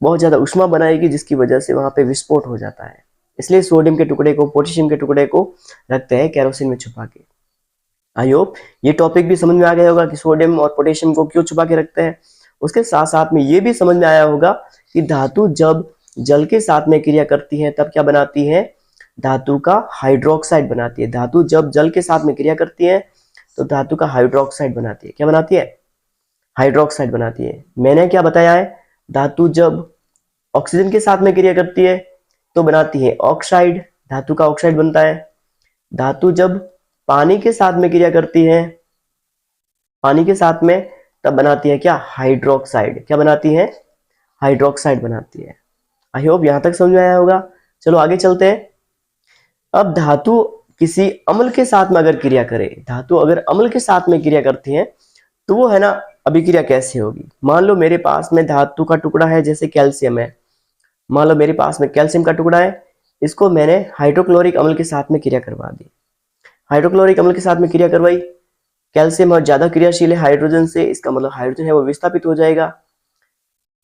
S1: बहुत ज्यादा ऊष्मा बनाएगी, जिसकी वजह से वहां पे विस्फोट हो जाता है। इसलिए सोडियम के टुकड़े को, पोटेशियम के टुकड़े को रखते हैं केरोसिन में छुपा के। आई होप ये टॉपिक भी समझ में आ गया होगा कि सोडियम और पोटेशियम को क्यों छुपा के रखते हैं। उसके साथ साथ में ये भी समझ में आया होगा कि धातु जब जल के साथ में क्रिया करती है तब क्या बनाती है? धातु का हाइड्रोक्साइड बनाती है। धातु जब जल के साथ में क्रिया करती है तो धातु का हाइड्रोक्साइड बनाती है। क्या बनाती है? हाइड्रोक्साइड बनाती है। मैंने क्या बताया है? धातु जब ऑक्सीजन के साथ में क्रिया करती है तो बनाती है ऑक्साइड, धातु का ऑक्साइड बनता है। धातु जब पानी के साथ में क्रिया करती है, पानी के साथ में, तब बनाती है क्या? हाइड्रोक्साइड। क्या बनाती है? हाइड्रोक्साइड बनाती है। आई होप यहां तक समझ में आया होगा। चलो आगे चलते हैं। अब धातु किसी अम्ल के साथ में अगर क्रिया करे, धातु अगर अम्ल के साथ में क्रिया करती है तो वो है ना अभिक्रिया कैसे होगी? मान लो मेरे पास में धातु का टुकड़ा है, जैसे कैल्शियम है। मान लो मेरे पास में कैल्शियम का टुकड़ा है, इसको मैंने हाइड्रोक्लोरिक अम्ल के साथ में क्रिया करवा दी। हाइड्रोक्लोरिक अम्ल के साथ में क्रिया करवाई, कैल्शियम और ज्यादा क्रियाशील है हाइड्रोजन से, इसका मतलब हाइड्रोजन है वो विस्थापित हो जाएगा,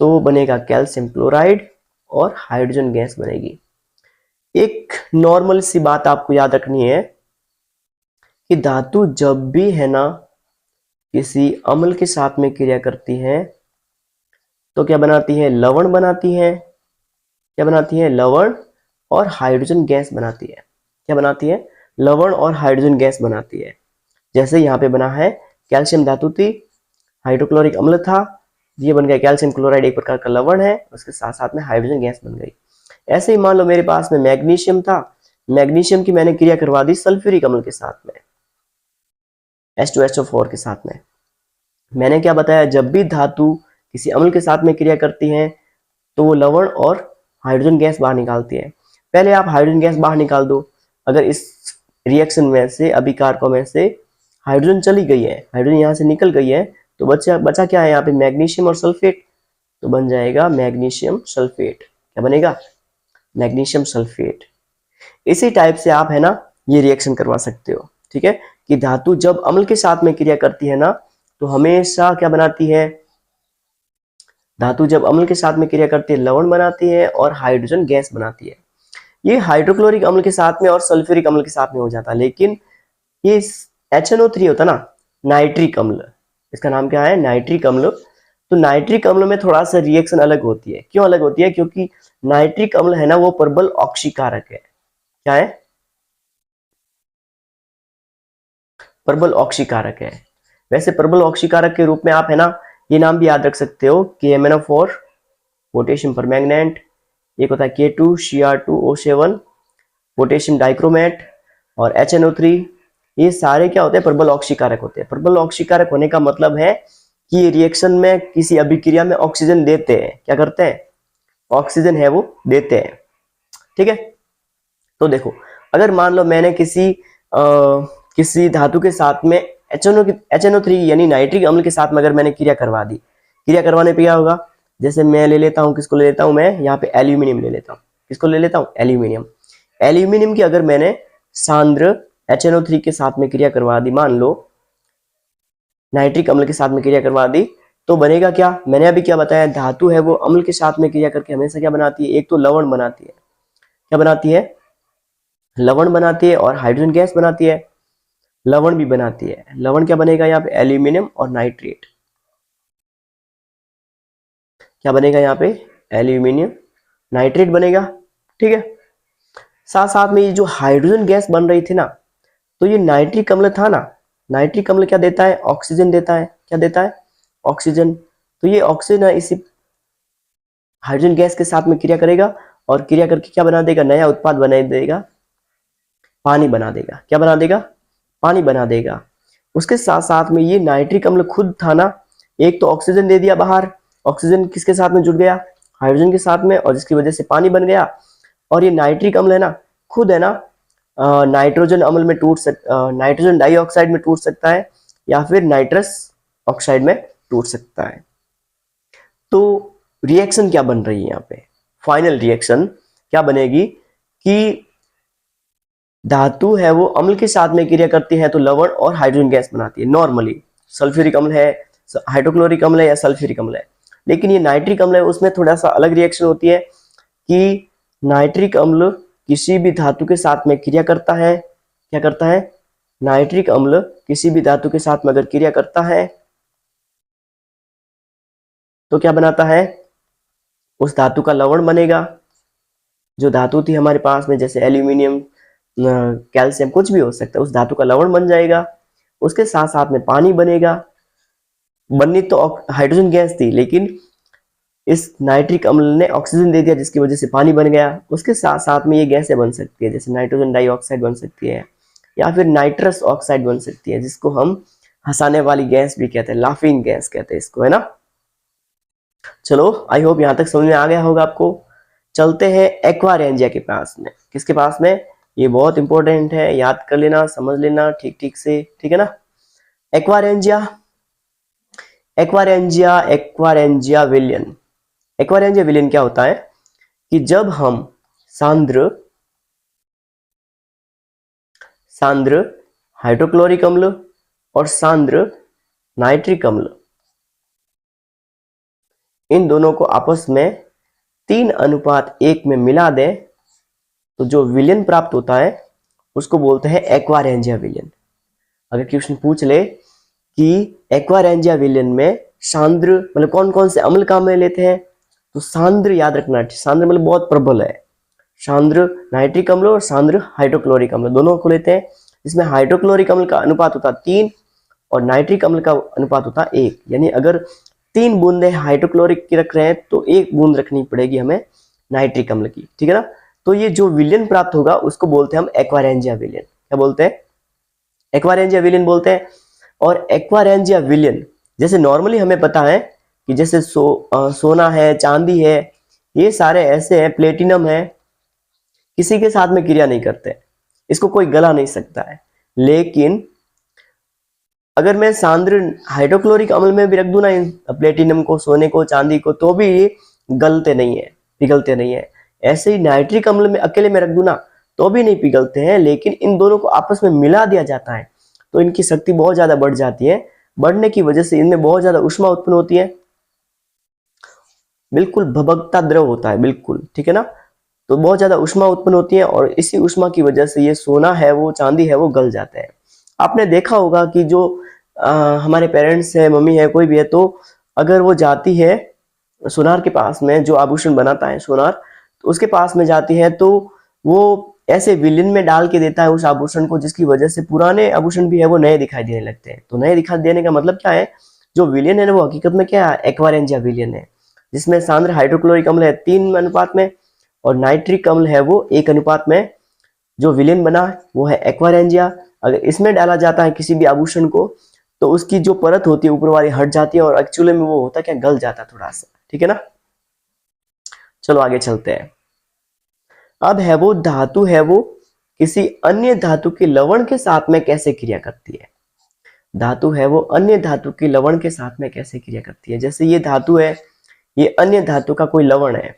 S1: तो बनेगा कैल्शियम क्लोराइड और हाइड्रोजन गैस बनेगी। एक नॉर्मल सी बात आपको याद रखनी है कि धातु जब भी है ना किसी अम्ल के साथ में क्रिया करती है तो क्या बनाती है? लवण बनाती है। क्या बनाती है? लवण और हाइड्रोजन गैस बनाती है। क्या बनाती है? लवण और हाइड्रोजन गैस बनाती है। जैसे यहाँ पे बना है कैल्शियम धातु थी, हाइड्रोक्लोरिक अम्ल था, ये बन गया कैल्शियम क्लोराइड, एक प्रकार का लवण है, उसके साथ साथ में हाइड्रोजन गैस बन गई। ऐसे ही मान लो मेरे पास में मैग्नीशियम था, मैग्नीशियम की मैंने क्रिया करवा दी सल्फ्यूरिक अम्ल के साथ में, H2SO4 के साथ में। मैंने क्या बताया? जब भी धातु किसी अम्ल के साथ में क्रिया करती है तो वो लवण और हाइड्रोजन गैस बाहर निकालती है। पहले आप हाइड्रोजन गैस बाहर निकाल दो। अगर इस रिएक्शन में से, अभिकारकों में से हाइड्रोजन चली गई है, हाइड्रोजन यहाँ से निकल गई है, तो बचा क्या है यहाँ पे? मैग्नीशियम और सल्फेट। तो बन जाएगा मैग्नीशियम सल्फेट। क्या बनेगा? Magnesium sulphate. इसी टाइप से आप है ना ये रिएक्शन करवा सकते हो, ठीक है। कि धातु जब अम्ल के साथ में क्रिया करती है ना तो हमेशा क्या बनाती है, धातु जब अम्ल के साथ में क्रिया करती है लवण बनाती है और हाइड्रोजन गैस बनाती है। ये हाइड्रोक्लोरिक अम्ल के साथ में और सल्फ्यूरिक अम्ल के साथ में हो जाता है, लेकिन ये HNO3 होता ना, नाइट्रिक अम्ल, इसका नाम क्या है, नाइट्रिक अम्ल। तो नाइट्रिक अम्ल में थोड़ा सा रिएक्शन अलग होती है। क्यों अलग होती है? क्योंकि नाइट्रिक अम्ल है ना वो प्रबल ऑक्सीकारक है। क्या है? प्रबल ऑक्सीकारक है। वैसे प्रबल ऑक्सीकारक के रूप में आप है ना ये नाम भी याद रख सकते हो, KMnO4, पोटेशियम परमैंगनेट, एक होता है K2Cr2O7, पोटेशियम डाइक्रोमेट और HNO3। ये सारे क्या होते हैं, प्रबल ऑक्सीकारक होते हैं। प्रबल ऑक्सीकारक होने का मतलब है कि ये रिएक्शन में किसी अभिक्रिया में ऑक्सीजन देते हैं। क्या करते हैं? ऑक्सीजन है वो देते हैं, ठीक है। तो देखो, अगर मान लो मैंने किसी धातु के साथ में HNO3 यानी नाइट्रिक अम्ल के साथ में अगर मैंने क्रिया करवा दी, क्रिया करवाने पे क्या होगा, जैसे मैं ले लेता हूँ, किसको ले लेता हूँ मैं यहाँ पे, एल्यूमिनियम ले लेता हूँ। किसको ले लेता हूँ? एल्यूमिनियम। एल्यूमिनियम की अगर मैंने सांद्र HNO3 के साथ में क्रिया करवा दी, मान लो नाइट्रिक अम्ल के साथ में क्रिया करवा दी, तो बनेगा क्या? मैंने अभी क्या बताया, धातु है वो अम्ल के साथ में क्रिया करके हमेशा क्या बनाती है, एक तो लवण बनाती है। क्या बनाती है? लवण बनाती है और हाइड्रोजन गैस बनाती है। लवण भी बनाती है। लवण क्या बनेगा यहाँ पे? एल्यूमिनियम और नाइट्रेट। क्या बनेगा यहाँ पे? एल्यूमिनियम नाइट्रेट बनेगा, ठीक है। साथ साथ में ये जो हाइड्रोजन गैस बन रही थी ना, तो ये नाइट्रिक अम्ल था ना, नाइट्रिक अम्ल क्या देता है? ऑक्सीजन देता है। क्या देता है? ऑक्सीजन। तो ये ऑक्सीजन है इसी हाइड्रोजन गैस के साथ में क्रिया करेगा और क्रिया करके क्या बना देगा? नया उत्पाद बना देगा, पानी बना देगा। क्या बना देगा? पानी बना देगा। उसके साथ साथ में ये नाइट्रिक अम्ल खुद था ना, एक तो ऑक्सीजन दे दिया बाहर, ऑक्सीजन किसके साथ में जुड़ गया? हाइड्रोजन के साथ में, और जिसकी वजह से पानी बन गया। और ये नाइट्रिक अम्ल है ना, खुद है ना नाइट्रोजन अम्ल में नाइट्रोजन डाइऑक्साइड में टूट सकता है या फिर नाइट्रस ऑक्साइड में टूट सकता है। तो रिएक्शन क्या बन रही है यहाँ पे? फाइनल रिएक्शन क्या बनेगी कि धातु है वो अम्ल के साथ में क्रिया करती है तो लवण और हाइड्रोजन गैस बनाती है। नॉर्मली सल्फ्यूरिक अम्ल है, हाइड्रोक्लोरिक अम्ल है या सल्फ्यूरिक अम्ल है, लेकिन ये नाइट्रिक अम्ल है, उसमें थोड़ा सा अलग रिएक्शन होती है कि नाइट्रिक अम्ल किसी भी धातु के साथ में क्रिया करता है। क्या करता है? नाइट्रिक अम्ल किसी भी धातु के साथ में अगर क्रिया करता है तो क्या बनाता है? उस धातु का लवण बनेगा। जो धातु थी हमारे पास में, जैसे एल्यूमिनियम, कैल्शियम, कुछ भी हो सकता है, उस धातु का लवण बन जाएगा। उसके साथ साथ में पानी बनेगा। बननी तो हाइड्रोजन गैस थी, लेकिन इस नाइट्रिक अम्ल ने ऑक्सीजन दे दिया जिसकी वजह से पानी बन गया। उसके साथ साथ में ये गैसें बन सकती है, जैसे नाइट्रोजन डाइऑक्साइड बन सकती है या फिर नाइट्रस ऑक्साइड बन सकती है, जिसको हम हंसाने वाली गैस भी कहते हैं, लाफिंग गैस कहते हैं इसको, है ना। चलो, आई होप यहां तक समझ में आ गया होगा आपको। चलते हैं एक्वारेंजिया के पास में। किसके पास में? ये बहुत इंपॉर्टेंट है, याद कर लेना, समझ लेना ठीक ठीक से, ठीक है ना। एक्वारेंजिया, एक्वारेंजिया, एक्वारेंजिया विलियन। एक्वारेंजिया विलियन क्या होता है कि जब हम सांद्र हाइड्रोक्लोरिक अम्ल और सांद्र नाइट्रिक अम्ल, इन दोनों को आपस में 3:1 में मिला दें तो जो विलियन प्राप्त होता है उसको बोलते हैं एक्वारेंजिया विलियन। अगर क्वेश्चन पूछ ले कि एक्वारेंजिया विलियन में सांद्र मतलब कौन कौन से अम्ल काम में लेते हैं, तो सांद्र याद रखना, सांद्र मतलब बहुत प्रबल है। सांद्र नाइट्रिक अम्ल और सांद्र हाइड्रोक्लोरिक अम्ल दोनों को लेते हैं। इसमें हाइड्रोक्लोरिक अम्ल का अनुपात होता 3 और नाइट्रिक अम्ल का अनुपात होता 1। यानी अगर 3 बूंदे हाइड्रोक्लोरिक की रख रहे हैं तो 1 बूंद रखनी पड़ेगी हमें नाइट्रिक अम्ल की, ठीक है ना। तो ये जो विलियन प्राप्त होगा उसको बोलते हैं हम एक्वारेंजिया विलियन। क्या बोलते हैं? एक्वारेंजिया विलियन बोलते हैं। और एक्वारेंजिया विलियन जैसे नॉर्मली हमें पता है कि जैसे सोना है, चांदी है, ये सारे ऐसे हैं, प्लेटिनम है, किसी के साथ में क्रिया नहीं करते, इसको कोई गला नहीं सकता है। लेकिन अगर मैं सांद्र हाइड्रोक्लोरिक अम्ल में भी रख दूं ना इन प्लेटिनम को, सोने को, चांदी को, तो भी ये गलते नहीं है, पिघलते नहीं है। ऐसे ही नाइट्रिक अम्ल में अकेले में रख दूं ना तो भी नहीं पिघलते हैं, लेकिन इन दोनों को आपस में मिला दिया जाता है तो इनकी शक्ति बहुत ज्यादा बढ़ जाती है। बढ़ने की वजह से इनमें बहुत ज्यादा ऊष्मा उत्पन्न होती है, बिल्कुल भभकता द्रव होता है, बिल्कुल ठीक है ना। तो बहुत ज्यादा ऊष्मा उत्पन्न होती है और इसी ऊष्मा की वजह से ये सोना है वो, चांदी है वो गल जाते हैं। आपने देखा होगा कि जो हमारे पेरेंट्स है, मम्मी है, कोई भी है, तो अगर वो जाती है सोनार के पास में, जो आभूषण बनाता है सोनार, तो उसके पास में जाती है तो वो ऐसे विलीन में डाल के देता है उस आभूषण को, जिसकी वजह से पुराने आभूषण भी है वो नए दिखाई देने लगते हैं। तो नए दिखाई देने का मतलब क्या है, जो विलियन है ना वो हकीकत में क्या है, एक्वारेंजिया विलियन है, जिसमें सांद्र हाइड्रोक्लोरिक अम्ल है 3 अनुपात में और नाइट्रिक अम्ल है वो 1 अनुपात में। जो विलेन बना वो है एक्वारेंजिया। अगर इसमें डाला जाता है किसी भी आभूषण को तो उसकी जो परत होती है ऊपर वाली हट जाती है और एक्चुअली में वो होता है क्या, गल जाता है थोड़ा सा, ठीक है ना। चलो आगे चलते हैं। अब है वो धातु है वो किसी अन्य धातु के लवण के साथ में कैसे क्रिया करती है। धातु है वो अन्य धातु के लवण के साथ में कैसे क्रिया करती है। जैसे ये धातु है, ये अन्य धातु का कोई लवण है,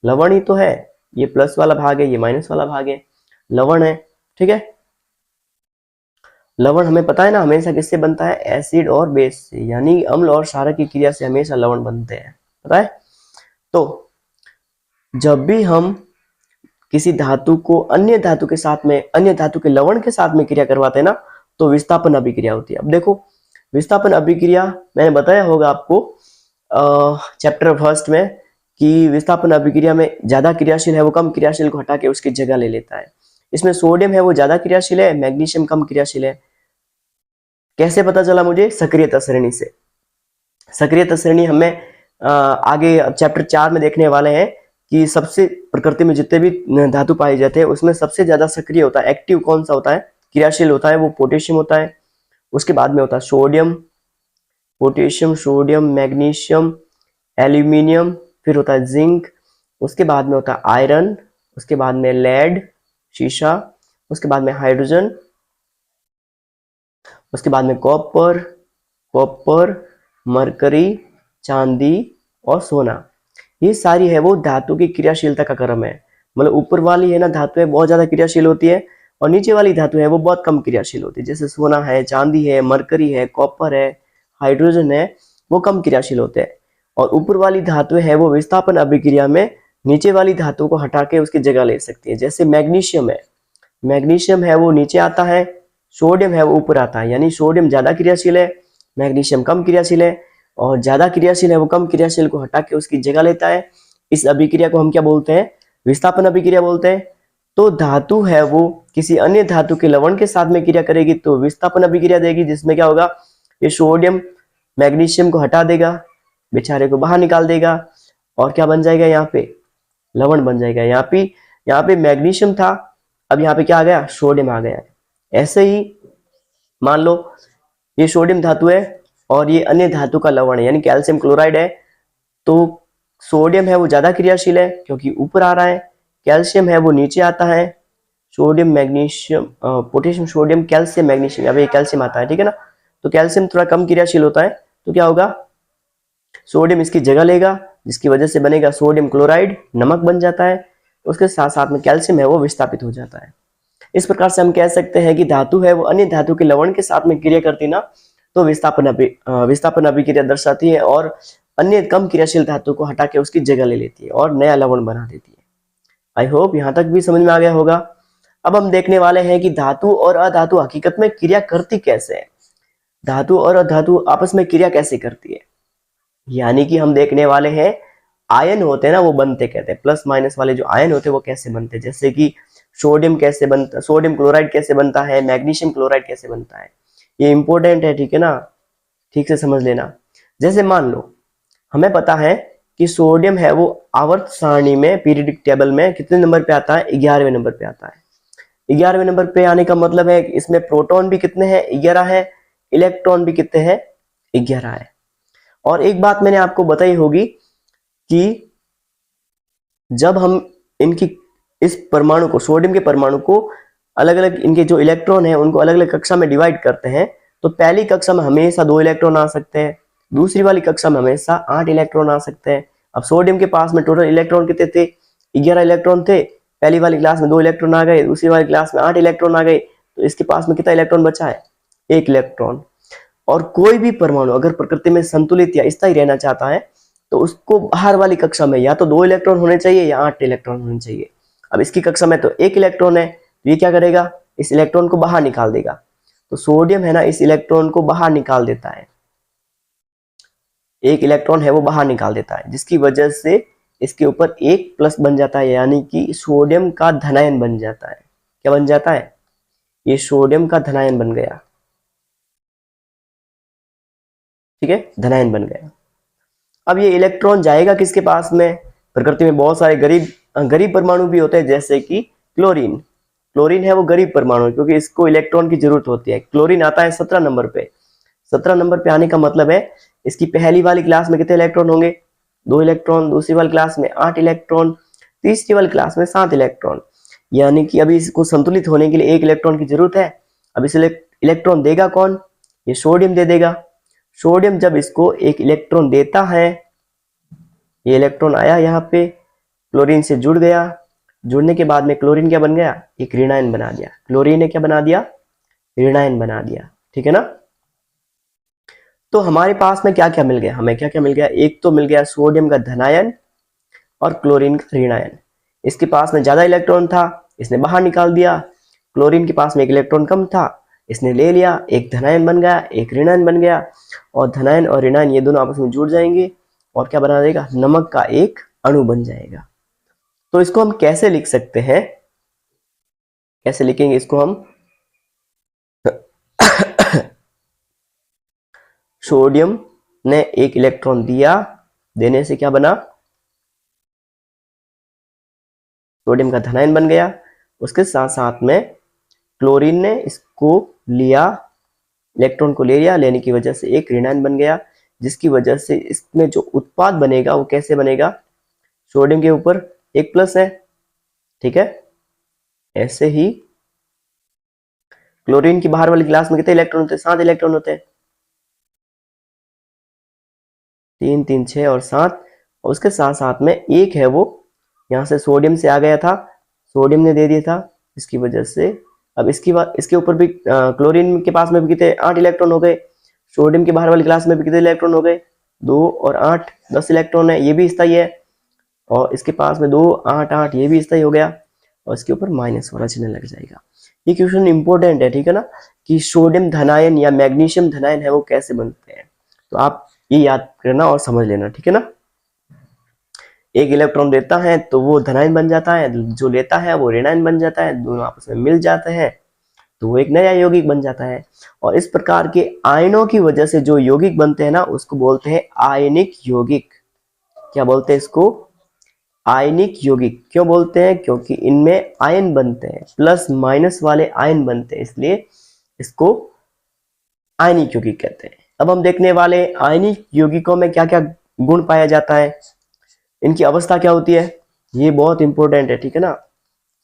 S1: लवण ही तो है, ये प्लस वाला भाग है, ये माइनस वाला भाग है, लवण है, ठीक है। लवण हमें पता है ना हमेशा किससे बनता है, एसिड और बेस से, यानी अम्ल और क्षारक की क्रिया से हमेशा लवण बनते हैं, पता है। तो जब भी हम किसी धातु को अन्य धातु के साथ में, अन्य धातु के लवण के साथ में क्रिया करवाते हैं ना, तो विस्थापन अभिक्रिया होती है। अब देखो विस्थापन अभिक्रिया मैंने बताया होगा आपको चैप्टर फर्स्ट में कि विस्थापन अभिक्रिया में ज्यादा क्रियाशील है वो कम क्रियाशील को हटा के उसकी जगह ले लेता है। इसमें सोडियम है वो ज्यादा क्रियाशील है, मैग्नीशियम कम क्रियाशील है। कैसे पता चला मुझे, सक्रियता श्रेणी से। सक्रियता श्रेणी हमें आगे चैप्टर 4 में देखने वाले हैं कि सबसे प्रकृति में जितने भी धातु पाए जाते हैं उसमें सबसे ज्यादा सक्रिय होता है, एक्टिव कौन सा होता है, क्रियाशील होता है, वो पोटेशियम होता है। उसके बाद में होता है sodium, potassium, sodium, magnesium, aluminium, फिर होता है जिंक, उसके बाद में होता है आयरन, उसके बाद में लेड, शीशा, उसके बाद में हाइड्रोजन, उसके बाद में कॉपर, मरकरी, चांदी और सोना। ये सारी है वो धातु की क्रियाशीलता का क्रम है। मतलब ऊपर वाली है ना धातु है बहुत ज्यादा क्रियाशील होती है और नीचे वाली धातु है वो बहुत कम क्रियाशील होती है। जैसे सोना है, चांदी है, मरकरी है, कॉपर है, हाइड्रोजन है, वो कम क्रियाशील होते हैं। और ऊपर वाली धातु है वो विस्थापन अभिक्रिया में नीचे वाली धातु को हटा के उसकी जगह ले सकती है। जैसे मैग्नीशियम है, मैग्नीशियम है वो नीचे आता है, सोडियम है वो ऊपर आता है, यानी सोडियम ज्यादा क्रियाशील है, मैग्नीशियम कम क्रियाशील है, और ज्यादा क्रियाशील है वो कम क्रियाशील को हटा के उसकी जगह लेता है। इस अभिक्रिया को हम क्या बोलते हैं, विस्थापन अभिक्रिया बोलते हैं। तो धातु है वो किसी अन्य धातु के लवण के साथ में क्रिया करेगी तो विस्थापन अभिक्रिया देगी, जिसमें क्या होगा, ये सोडियम मैग्नीशियम को हटा देगा, बेचारे को बाहर निकाल देगा और क्या बन जाएगा, यहाँ पे लवण बन जाएगा। यहाँ पे मैग्नीशियम था, अब यहाँ पे क्या आ गया, सोडियम आ गया। ऐसे ही मान लो ये सोडियम धातु है और ये अन्य धातु का लवण है यानी कैल्शियम क्लोराइड है, तो सोडियम है वो ज्यादा क्रियाशील है क्योंकि ऊपर आ रहा है, कैल्शियम है वो नीचे आता है, sodium magnesium potassium sodium calcium magnesium, अब ये कैल्शियम आता है, ठीक है ना। तो कैल्शियम थोड़ा कम क्रियाशील होता है, तो क्या होगा, सोडियम इसकी जगह लेगा, जिसकी वजह से बनेगा सोडियम क्लोराइड, नमक बन जाता है। उसके साथ साथ में कैल्शियम है वो विस्थापित हो जाता है। इस प्रकार से हम कह सकते हैं कि धातु है वो अन्य धातु के लवण के साथ में क्रिया करती ना, तो विस्थापन अभिक्रिया दर्शाती है और अन्य कम क्रियाशील धातु को हटा के उसकी जगह ले लेती है और नया लवण बना देती है। आई होप यहाँ तक भी समझ में आ गया होगा। अब हम देखने वाले हैं कि धातु और अधातु हकीकत में क्रिया करती कैसे है, धातु और अधातु आपस में क्रिया कैसे करती है। यानी कि हम देखने वाले हैं आयन होते हैं ना वो बनते कहते हैं, प्लस माइनस वाले जो आयन होते हैं वो कैसे बनते हैं। जैसे कि सोडियम कैसे बनता, सोडियम क्लोराइड कैसे बनता है, मैग्नीशियम क्लोराइड कैसे बनता है, ये इंपॉर्टेंट है, ठीक है ना, ठीक से समझ लेना। जैसे मान लो हमें पता है कि सोडियम है वो आवर्त सारणी में पीरियडिक टेबल में कितने नंबर पे आता है, 11वें नंबर पे आता है। 11वें नंबर पे आने का मतलब है इसमें प्रोटॉन भी कितने हैं, 11 है, इलेक्ट्रॉन भी कितने हैं, 11 है। और एक बात मैंने आपको बताई होगी कि जब हम इनकी इस परमाणु को, सोडियम के परमाणु को अलग अलग, इनके जो इलेक्ट्रॉन है उनको अलग अलग कक्षा में डिवाइड करते हैं, तो पहली कक्षा में हमेशा 2 इलेक्ट्रॉन आ सकते हैं, दूसरी वाली कक्षा में हमेशा 8 इलेक्ट्रॉन आ सकते हैं। अब सोडियम के पास में टोटल इलेक्ट्रॉन कितने थे, 11 इलेक्ट्रॉन थे, पहली वाली क्लास में 2 इलेक्ट्रॉन आ गए, दूसरी वाली क्लास में 8 इलेक्ट्रॉन आ गए, तो इसके पास में कितना इलेक्ट्रॉन बचा है? 1 इलेक्ट्रॉन। और कोई भी परमाणु अगर प्रकृति में संतुलित या स्थायी रहना चाहता है तो उसको बाहर वाली कक्षा में या तो 2 इलेक्ट्रॉन होने चाहिए या 8 इलेक्ट्रॉन होने चाहिए। अब इसकी कक्षा में तो 1 इलेक्ट्रॉन है, तो ये क्या करेगा? इस इलेक्ट्रॉन को बाहर निकाल देगा। तो सोडियम है ना, इस इलेक्ट्रॉन को बाहर निकाल देता है, 1 इलेक्ट्रॉन है वो बाहर निकाल देता है, जिसकी वजह से इसके ऊपर 1 प्लस बन जाता है, यानी कि सोडियम का धनायन बन जाता है। क्या बन जाता है? ये सोडियम का धनायन बन गया। ठीक है, धनायन बन गया। अब ये इलेक्ट्रॉन जाएगा किसके पास में? प्रकृति में बहुत सारे गरीब परमाणु भी होते हैं, जैसे कि क्लोरीन। क्लोरीन है वो गरीब परमाणु, क्योंकि इसको इलेक्ट्रॉन की जरूरत होती है। क्लोरीन आता है 17 नंबर पे। 17 नंबर पे आने का मतलब है इसकी पहली वाली क्लास में कितने इलेक्ट्रॉन होंगे? 2 इलेक्ट्रॉन, दूसरी वाली क्लास में 8 इलेक्ट्रॉन, तीसरी वाली क्लास में 7 इलेक्ट्रॉन। यानी कि अभी इसको संतुलित होने के लिए 1 इलेक्ट्रॉन की जरूरत है। अब इस इलेक्ट्रॉन देगा कौन? ये सोडियम दे देगा। सोडियम जब इसको 1 इलेक्ट्रॉन देता है, ये इलेक्ट्रॉन आया यहाँ पे, क्लोरीन से जुड़ गया, जुड़ने के बाद में क्लोरीन क्या बन गया? एक ऋणायन बना दिया। क्लोरीन ने क्या बना दिया? ऋणायन बना दिया। ठीक है ना? तो हमारे पास में क्या क्या मिल गया? हमें क्या क्या मिल गया? एक तो मिल गया सोडियम का धनायन और क्लोरीन का ऋणायन। इसके पास में ज्यादा इलेक्ट्रॉन था, इसने बाहर निकाल दिया। क्लोरीन के पास में 1 इलेक्ट्रॉन कम था, इसने ले लिया, एक धनायन बन गया, एक ऋणायन बन गया। और धनायन और ऋणायन ये दोनों आपस में जुड़ जाएंगे और क्या बना देगा? नमक का एक अणु बन जाएगा। तो इसको हम कैसे लिख सकते हैं? कैसे लिखेंगे इसको हम? सोडियम ने 1 इलेक्ट्रॉन दिया, देने से क्या बना? सोडियम का धनायन बन गया। उसके साथ साथ में क्लोरीन ने इसको लिया, इलेक्ट्रॉन को ले लिया, लेने की वजह से एक ऋणायन बन गया, जिसकी वजह से इसमें जो उत्पाद बनेगा वो कैसे बनेगा? सोडियम के ऊपर 1 प्लस है। ठीक है, ऐसे ही क्लोरीन की बाहर वाली क्लास में कितने इलेक्ट्रॉन होते हैं? 7 इलेक्ट्रॉन होते हैं। 3 3 6 और 7। और उसके साथ साथ में एक है वो यहाँ से सोडियम से आ गया था, सोडियम ने दे दिया था, इसकी वजह से अब इसके ऊपर भी क्लोरीन के पास में भी कितने? 8 इलेक्ट्रॉन हो गए। सोडियम के बाहर वाली क्लास में भी कितने इलेक्ट्रॉन हो गए? 2 और 8 10 इलेक्ट्रॉन है, ये भी स्थायी है। और इसके पास में 2 8 8 ये भी स्थायी हो गया, और इसके ऊपर माइनस वाला चिन्ह लग जाएगा। ये क्वेश्चन इंपॉर्टेंट है, ठीक है ना, कि सोडियम धनायन या मैग्नीशियम धनायन है वो कैसे बनते हैं। तो आप ये याद करना और समझ लेना, ठीक है ना। 1 इलेक्ट्रॉन देता है तो वो धनायन बन जाता है, जो लेता है वो ऋणायन बन जाता है, दोनों आपस में मिल जाते हैं तो वो एक नया यौगिक बन जाता है। और इस प्रकार के आयनों की वजह से जो यौगिक बनते हैं ना, उसको बोलते हैं आयनिक यौगिक। क्या बोलते हैं इसको? आयनिक यौगिक। क्यों बोलते हैं? क्योंकि इनमें आयन बनते हैं, प्लस माइनस वाले आयन बनते हैं, इसलिए इसको आयनिक यौगिक कहते हैं। अब हम देखने वाले आयनिक यौगिकों में क्या क्या गुण पाया जाता है, इनकी अवस्था क्या होती है, ये बहुत इंपॉर्टेंट है, ठीक है ना।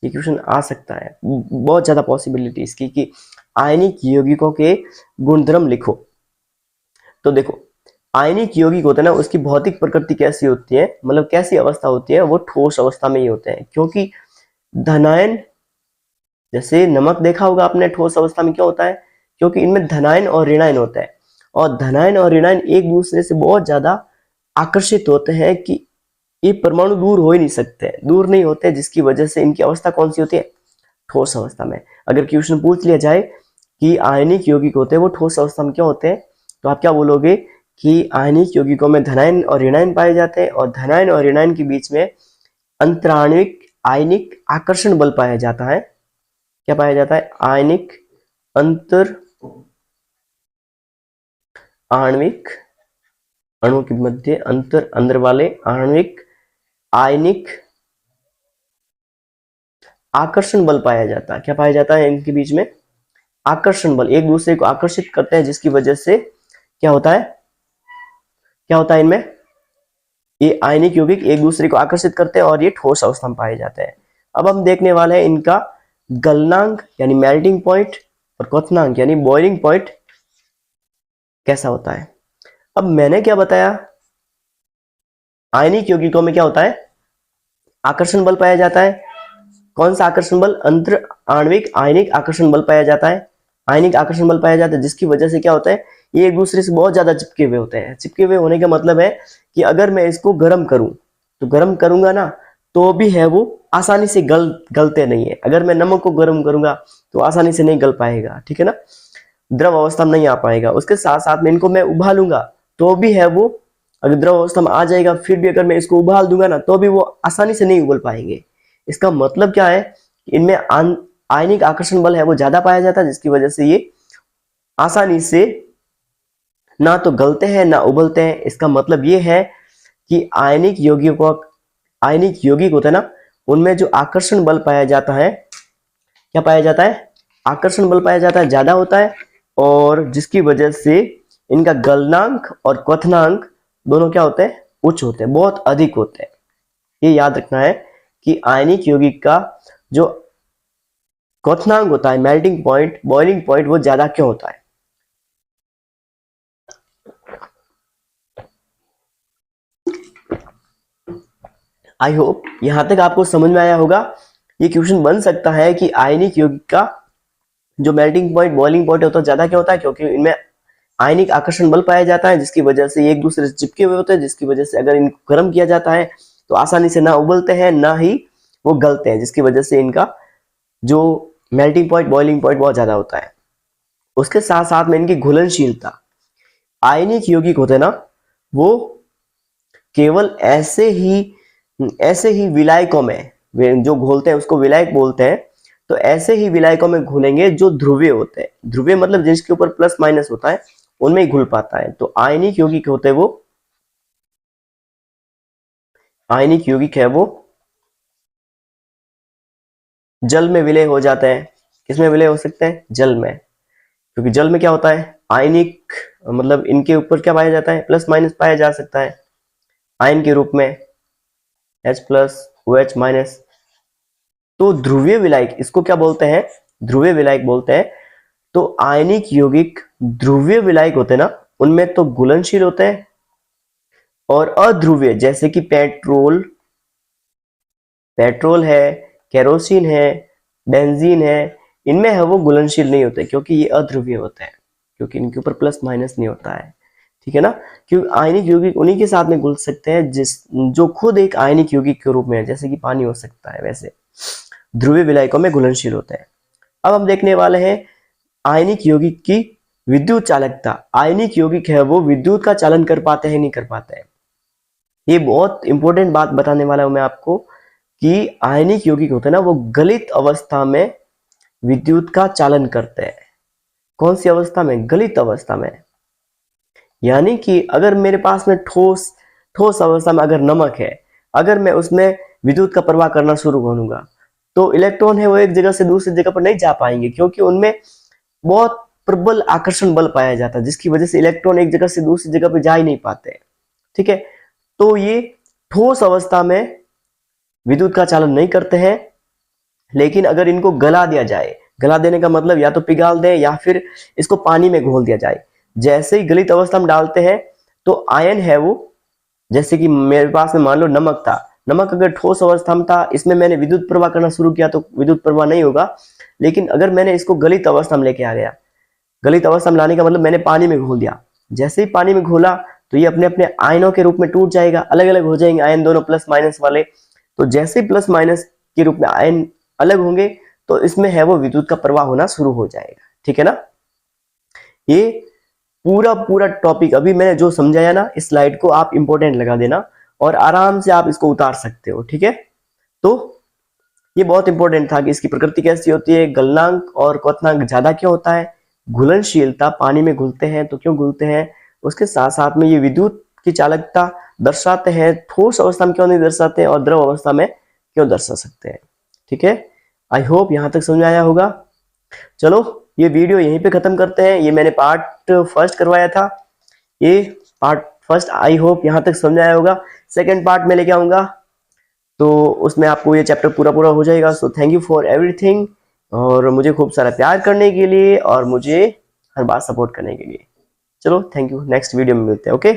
S1: ये क्वेश्चन आ सकता है, बहुत ज्यादा पॉसिबिलिटी इसकी कि आयनिक यौगिकों के गुणधर्म लिखो। तो देखो, आयनिक यौगिक होते हैं ना, उसकी भौतिक प्रकृति कैसी होती है, मतलब कैसी अवस्था होती है, वो ठोस अवस्था में ही होते हैं। क्योंकि धनायन, जैसे नमक देखा होगा आपने, ठोस अवस्था में क्या होता है? क्योंकि इनमें धनायन और ऋणायन होता है, और धनायन और ऋणायन एक दूसरे से बहुत ज्यादा आकर्षित होते हैं कि ये परमाणु दूर हो ही नहीं सकते, दूर नहीं होते, जिसकी वजह से इनकी अवस्था कौन सी होती है? ठोस अवस्था में। अगर क्वेश्चन पूछ लिया जाए कि आयनिक यौगिक होते हैं वो ठोस अवस्था में क्या होते हैं, तो आप क्या बोलोगे कि आयनिक यौगिकों में धनायन और ऋणायन पाए जाते हैं, और धनायन और ऋणायन के बीच में अंतराण्विक आयनिक आकर्षण बल पाया जाता है। क्या पाया जाता है? आयनिक अंतर आणविक, अणु के मध्य अंदर वाले आणविक आयनिक आकर्षण बल पाया जाता है। क्या पाया जाता है? इनके बीच में आकर्षण बल, एक दूसरे को आकर्षित करते हैं, जिसकी वजह से क्या होता है? क्या होता है इनमें? ये आयनिक यौगिक एक दूसरे को आकर्षित करते हैं और ये ठोस अवस्था में पाए जाते हैं। अब हम देखने वाले हैं इनका गलनांक यानी मेल्टिंग पॉइंट, और क्वथनांक यानी बॉइलिंग पॉइंट कैसा होता है। अब मैंने क्या बताया, आयनिक यौगिकों में क्या होता है? आकर्षण बल पाया जाता है, कौन सा आकर्षण बल? अंतर आणविक आयनिक आकर्षण बल पाया जाता है। आयनिक आकर्षण बल पाया जाता है, जिसकी वजह से क्या होता है, ये एक दूसरे से बहुत ज्यादा चिपके हुए होते हैं। चिपके हुए होने का मतलब है कि अगर मैं इसको गर्म करूं, तो गर्म करूंगा ना, तो भी है वो आसानी से गलते नहीं है। अगर मैं नमक को गर्म करूंगा तो आसानी से नहीं गल पाएगा, ठीक है ना, द्रव अवस्था में नहीं आ पाएगा। उसके साथ साथ में इनको मैं उबालूंगा तो भी है वो, अगर द्रव अवस्था में आ जाएगा, फिर भी अगर मैं इसको उबाल दूंगा ना, तो भी वो आसानी से नहीं उबल पाएंगे। इसका मतलब क्या है कि इनमें आयनिक आकर्षण बल है वो ज्यादा पाया जाता है, जिसकी वजह से ये आसानी से ना तो गलते हैं ना उबलते हैं। इसका मतलब ये है कि आयनिक यौगिक होते हैं ना, उनमें जो आकर्षण बल पाया जाता है, क्या पाया जाता है, आकर्षण बल पाया जाता है, ज्यादा होता है, और जिसकी वजह से इनका गलनांक और क्वथनांक दोनों क्या होते हैं, उच्च होते हैं, बहुत अधिक होते हैं। ये याद रखना है कि आयनिक यौगिक का जो क्वथनांक होता है, मेल्टिंग पॉइंट, बॉइलिंग पॉइंट, वो ज्यादा क्यों होता है। आई होप यहां तक आपको समझ में आया होगा। ये क्वेश्चन बन सकता है कि आयनिक यौगिक का जो मेल्टिंग पॉइंट, बॉइलिंग पॉइंट होता है, ज्यादा क्यों होता है, क्योंकि इनमें आयनिक आकर्षण बल पाया जाता है, जिसकी वजह से ये एक दूसरे से चिपके हुए होते हैं, जिसकी वजह से अगर इनको गर्म किया जाता है तो आसानी से ना उबलते हैं ना ही वो गलते हैं, जिसकी वजह से इनका जो मेल्टिंग पॉइंट, बॉइलिंग पॉइंट बहुत ज्यादा होता है। उसके साथ साथ में इनकी घुलनशीलता, आयनिक यौगिक होते हैं ना, वो केवल ऐसे ही विलायकों में, जो घोलते हैं उसको विलायक बोलते हैं, तो ऐसे ही विलायकों में घुलेंगे जो ध्रुवीय होते हैं। ध्रुवीय मतलब जिसके ऊपर प्लस माइनस होता है, उनमें ही घुल पाता है। तो आयनिक यौगिक होते हैं वो, आयनिक यौगिक है वो जल में विलय हो जाते हैं। किसमें विलय हो सकते हैं? जल में। क्योंकि जल में क्या होता है, आयनिक मतलब इनके ऊपर क्या पाया जाता है, प्लस माइनस पाया जा सकता है आयन के रूप में, H प्लस OH माइनस। तो ध्रुवीय विलायक इसको क्या बोलते हैं, ध्रुवीय विलायक बोलते हैं। तो आयनिक यौगिक ध्रुवीय विलायक होते हैं ना, उनमें तो घुलनशील होते हैं, और अध्रुवीय जैसे कि पेट्रोल है, केरोसिन है, बेंजीन है, इनमें है वो घुलनशील नहीं होते, क्योंकि ये अध्रुवीय होते हैं, क्योंकि इनके ऊपर प्लस माइनस नहीं होता है, ठीक है ना। क्योंकि आयनिक यौगिक उन्हीं के साथ में घुल सकते हैं जो खुद एक आयनिक यौगिक के रूप में है, जैसे कि पानी हो सकता है, वैसे ध्रुवीय विलायकों में घुलनशील होते हैं। अब हम देखने वाले हैं आयनिक यौगिक की विद्युत चालकता। आयनिक यौगिक है वो विद्युत का चालन कर पाते हैं, नहीं कर पाते हैं। ये बहुत इंपॉर्टेंट बात बताने वाला हूं मैं आपको कि आयनिक यौगिक होते हैं ना, वो गलित अवस्था में विद्युत का चालन करते हैं। कौन सी अवस्था में? गलित अवस्था में। यानी कि अगर मेरे पास में ठोस अवस्था में अगर नमक है, अगर मैं उसमें विद्युत का प्रवाह करना शुरू करूंगा, तो इलेक्ट्रॉन है वो एक जगह से दूसरी जगह पर नहीं जा पाएंगे, क्योंकि उनमें बहुत प्रबल आकर्षण बल पाया जाता है, जिसकी वजह से इलेक्ट्रॉन एक जगह से दूसरी जगह पर जा ही नहीं पाते, ठीक है। तो ये ठोस अवस्था में विद्युत का चालन नहीं करते हैं। लेकिन अगर इनको गला दिया जाए, गला देने का मतलब या तो पिघाल दें या फिर इसको पानी में घोल दिया जाए। जैसे ही गलित अवस्था में डालते हैं तो आयन है वो, जैसे कि मेरे पास में मान लो नमक था, नमक अगर ठोस अवस्था में था, इसमें मैंने विद्युत प्रवाह करना शुरू किया तो विद्युत प्रवाह नहीं होगा। लेकिन अगर मैंने इसको गलित अवस्था में लेके आ गया, गलित अवस्था में लाने का मतलब मैंने पानी में घोल दिया, जैसे ही पानी में घोला तो ये अपने अपने आयनों के रूप में टूट जाएगा, अलग अलग हो जाएंगे आयन दोनों प्लस माइनस वाले। तो जैसे ही प्लस माइनस के रूप में आयन अलग होंगे तो इसमें है वो विद्युत का प्रवाह होना शुरू हो जाएगा, ठीक है ना। ये पूरा टॉपिक अभी मैंने जो समझाया ना, इस स्लाइड को आप इंपॉर्टेंट लगा देना और आराम से आप इसको उतार सकते हो, ठीक है। तो ये बहुत इंपॉर्टेंट था कि इसकी प्रकृति कैसी होती है, गलनांक और क्वथनांक ज्यादा क्यों होता है, घुलनशीलता, पानी में घुलते हैं तो क्यों घुलते हैं, उसके साथ साथ में ये विद्युत की चालकता दर्शाते हैं, ठोस अवस्था में क्यों नहीं दर्शाते और द्रव अवस्था में क्यों दर्शा सकते हैं, ठीक है। आई होप यहां तक समझ आया होगा। चलो ये वीडियो यहीं पे खत्म करते हैं। ये मैंने पार्ट फर्स्ट करवाया था, ये पार्ट फर्स्ट, आई होप यहां तक समझ आया होगा। सेकेंड पार्ट में लेके आऊंगा तो उसमें आपको ये चैप्टर पूरा हो जाएगा। So thank you for everything, और मुझे खूब सारा प्यार करने के लिए और मुझे हर बात सपोर्ट करने के लिए। चलो थैंक यू, नेक्स्ट वीडियो में मिलते हैं, ओके।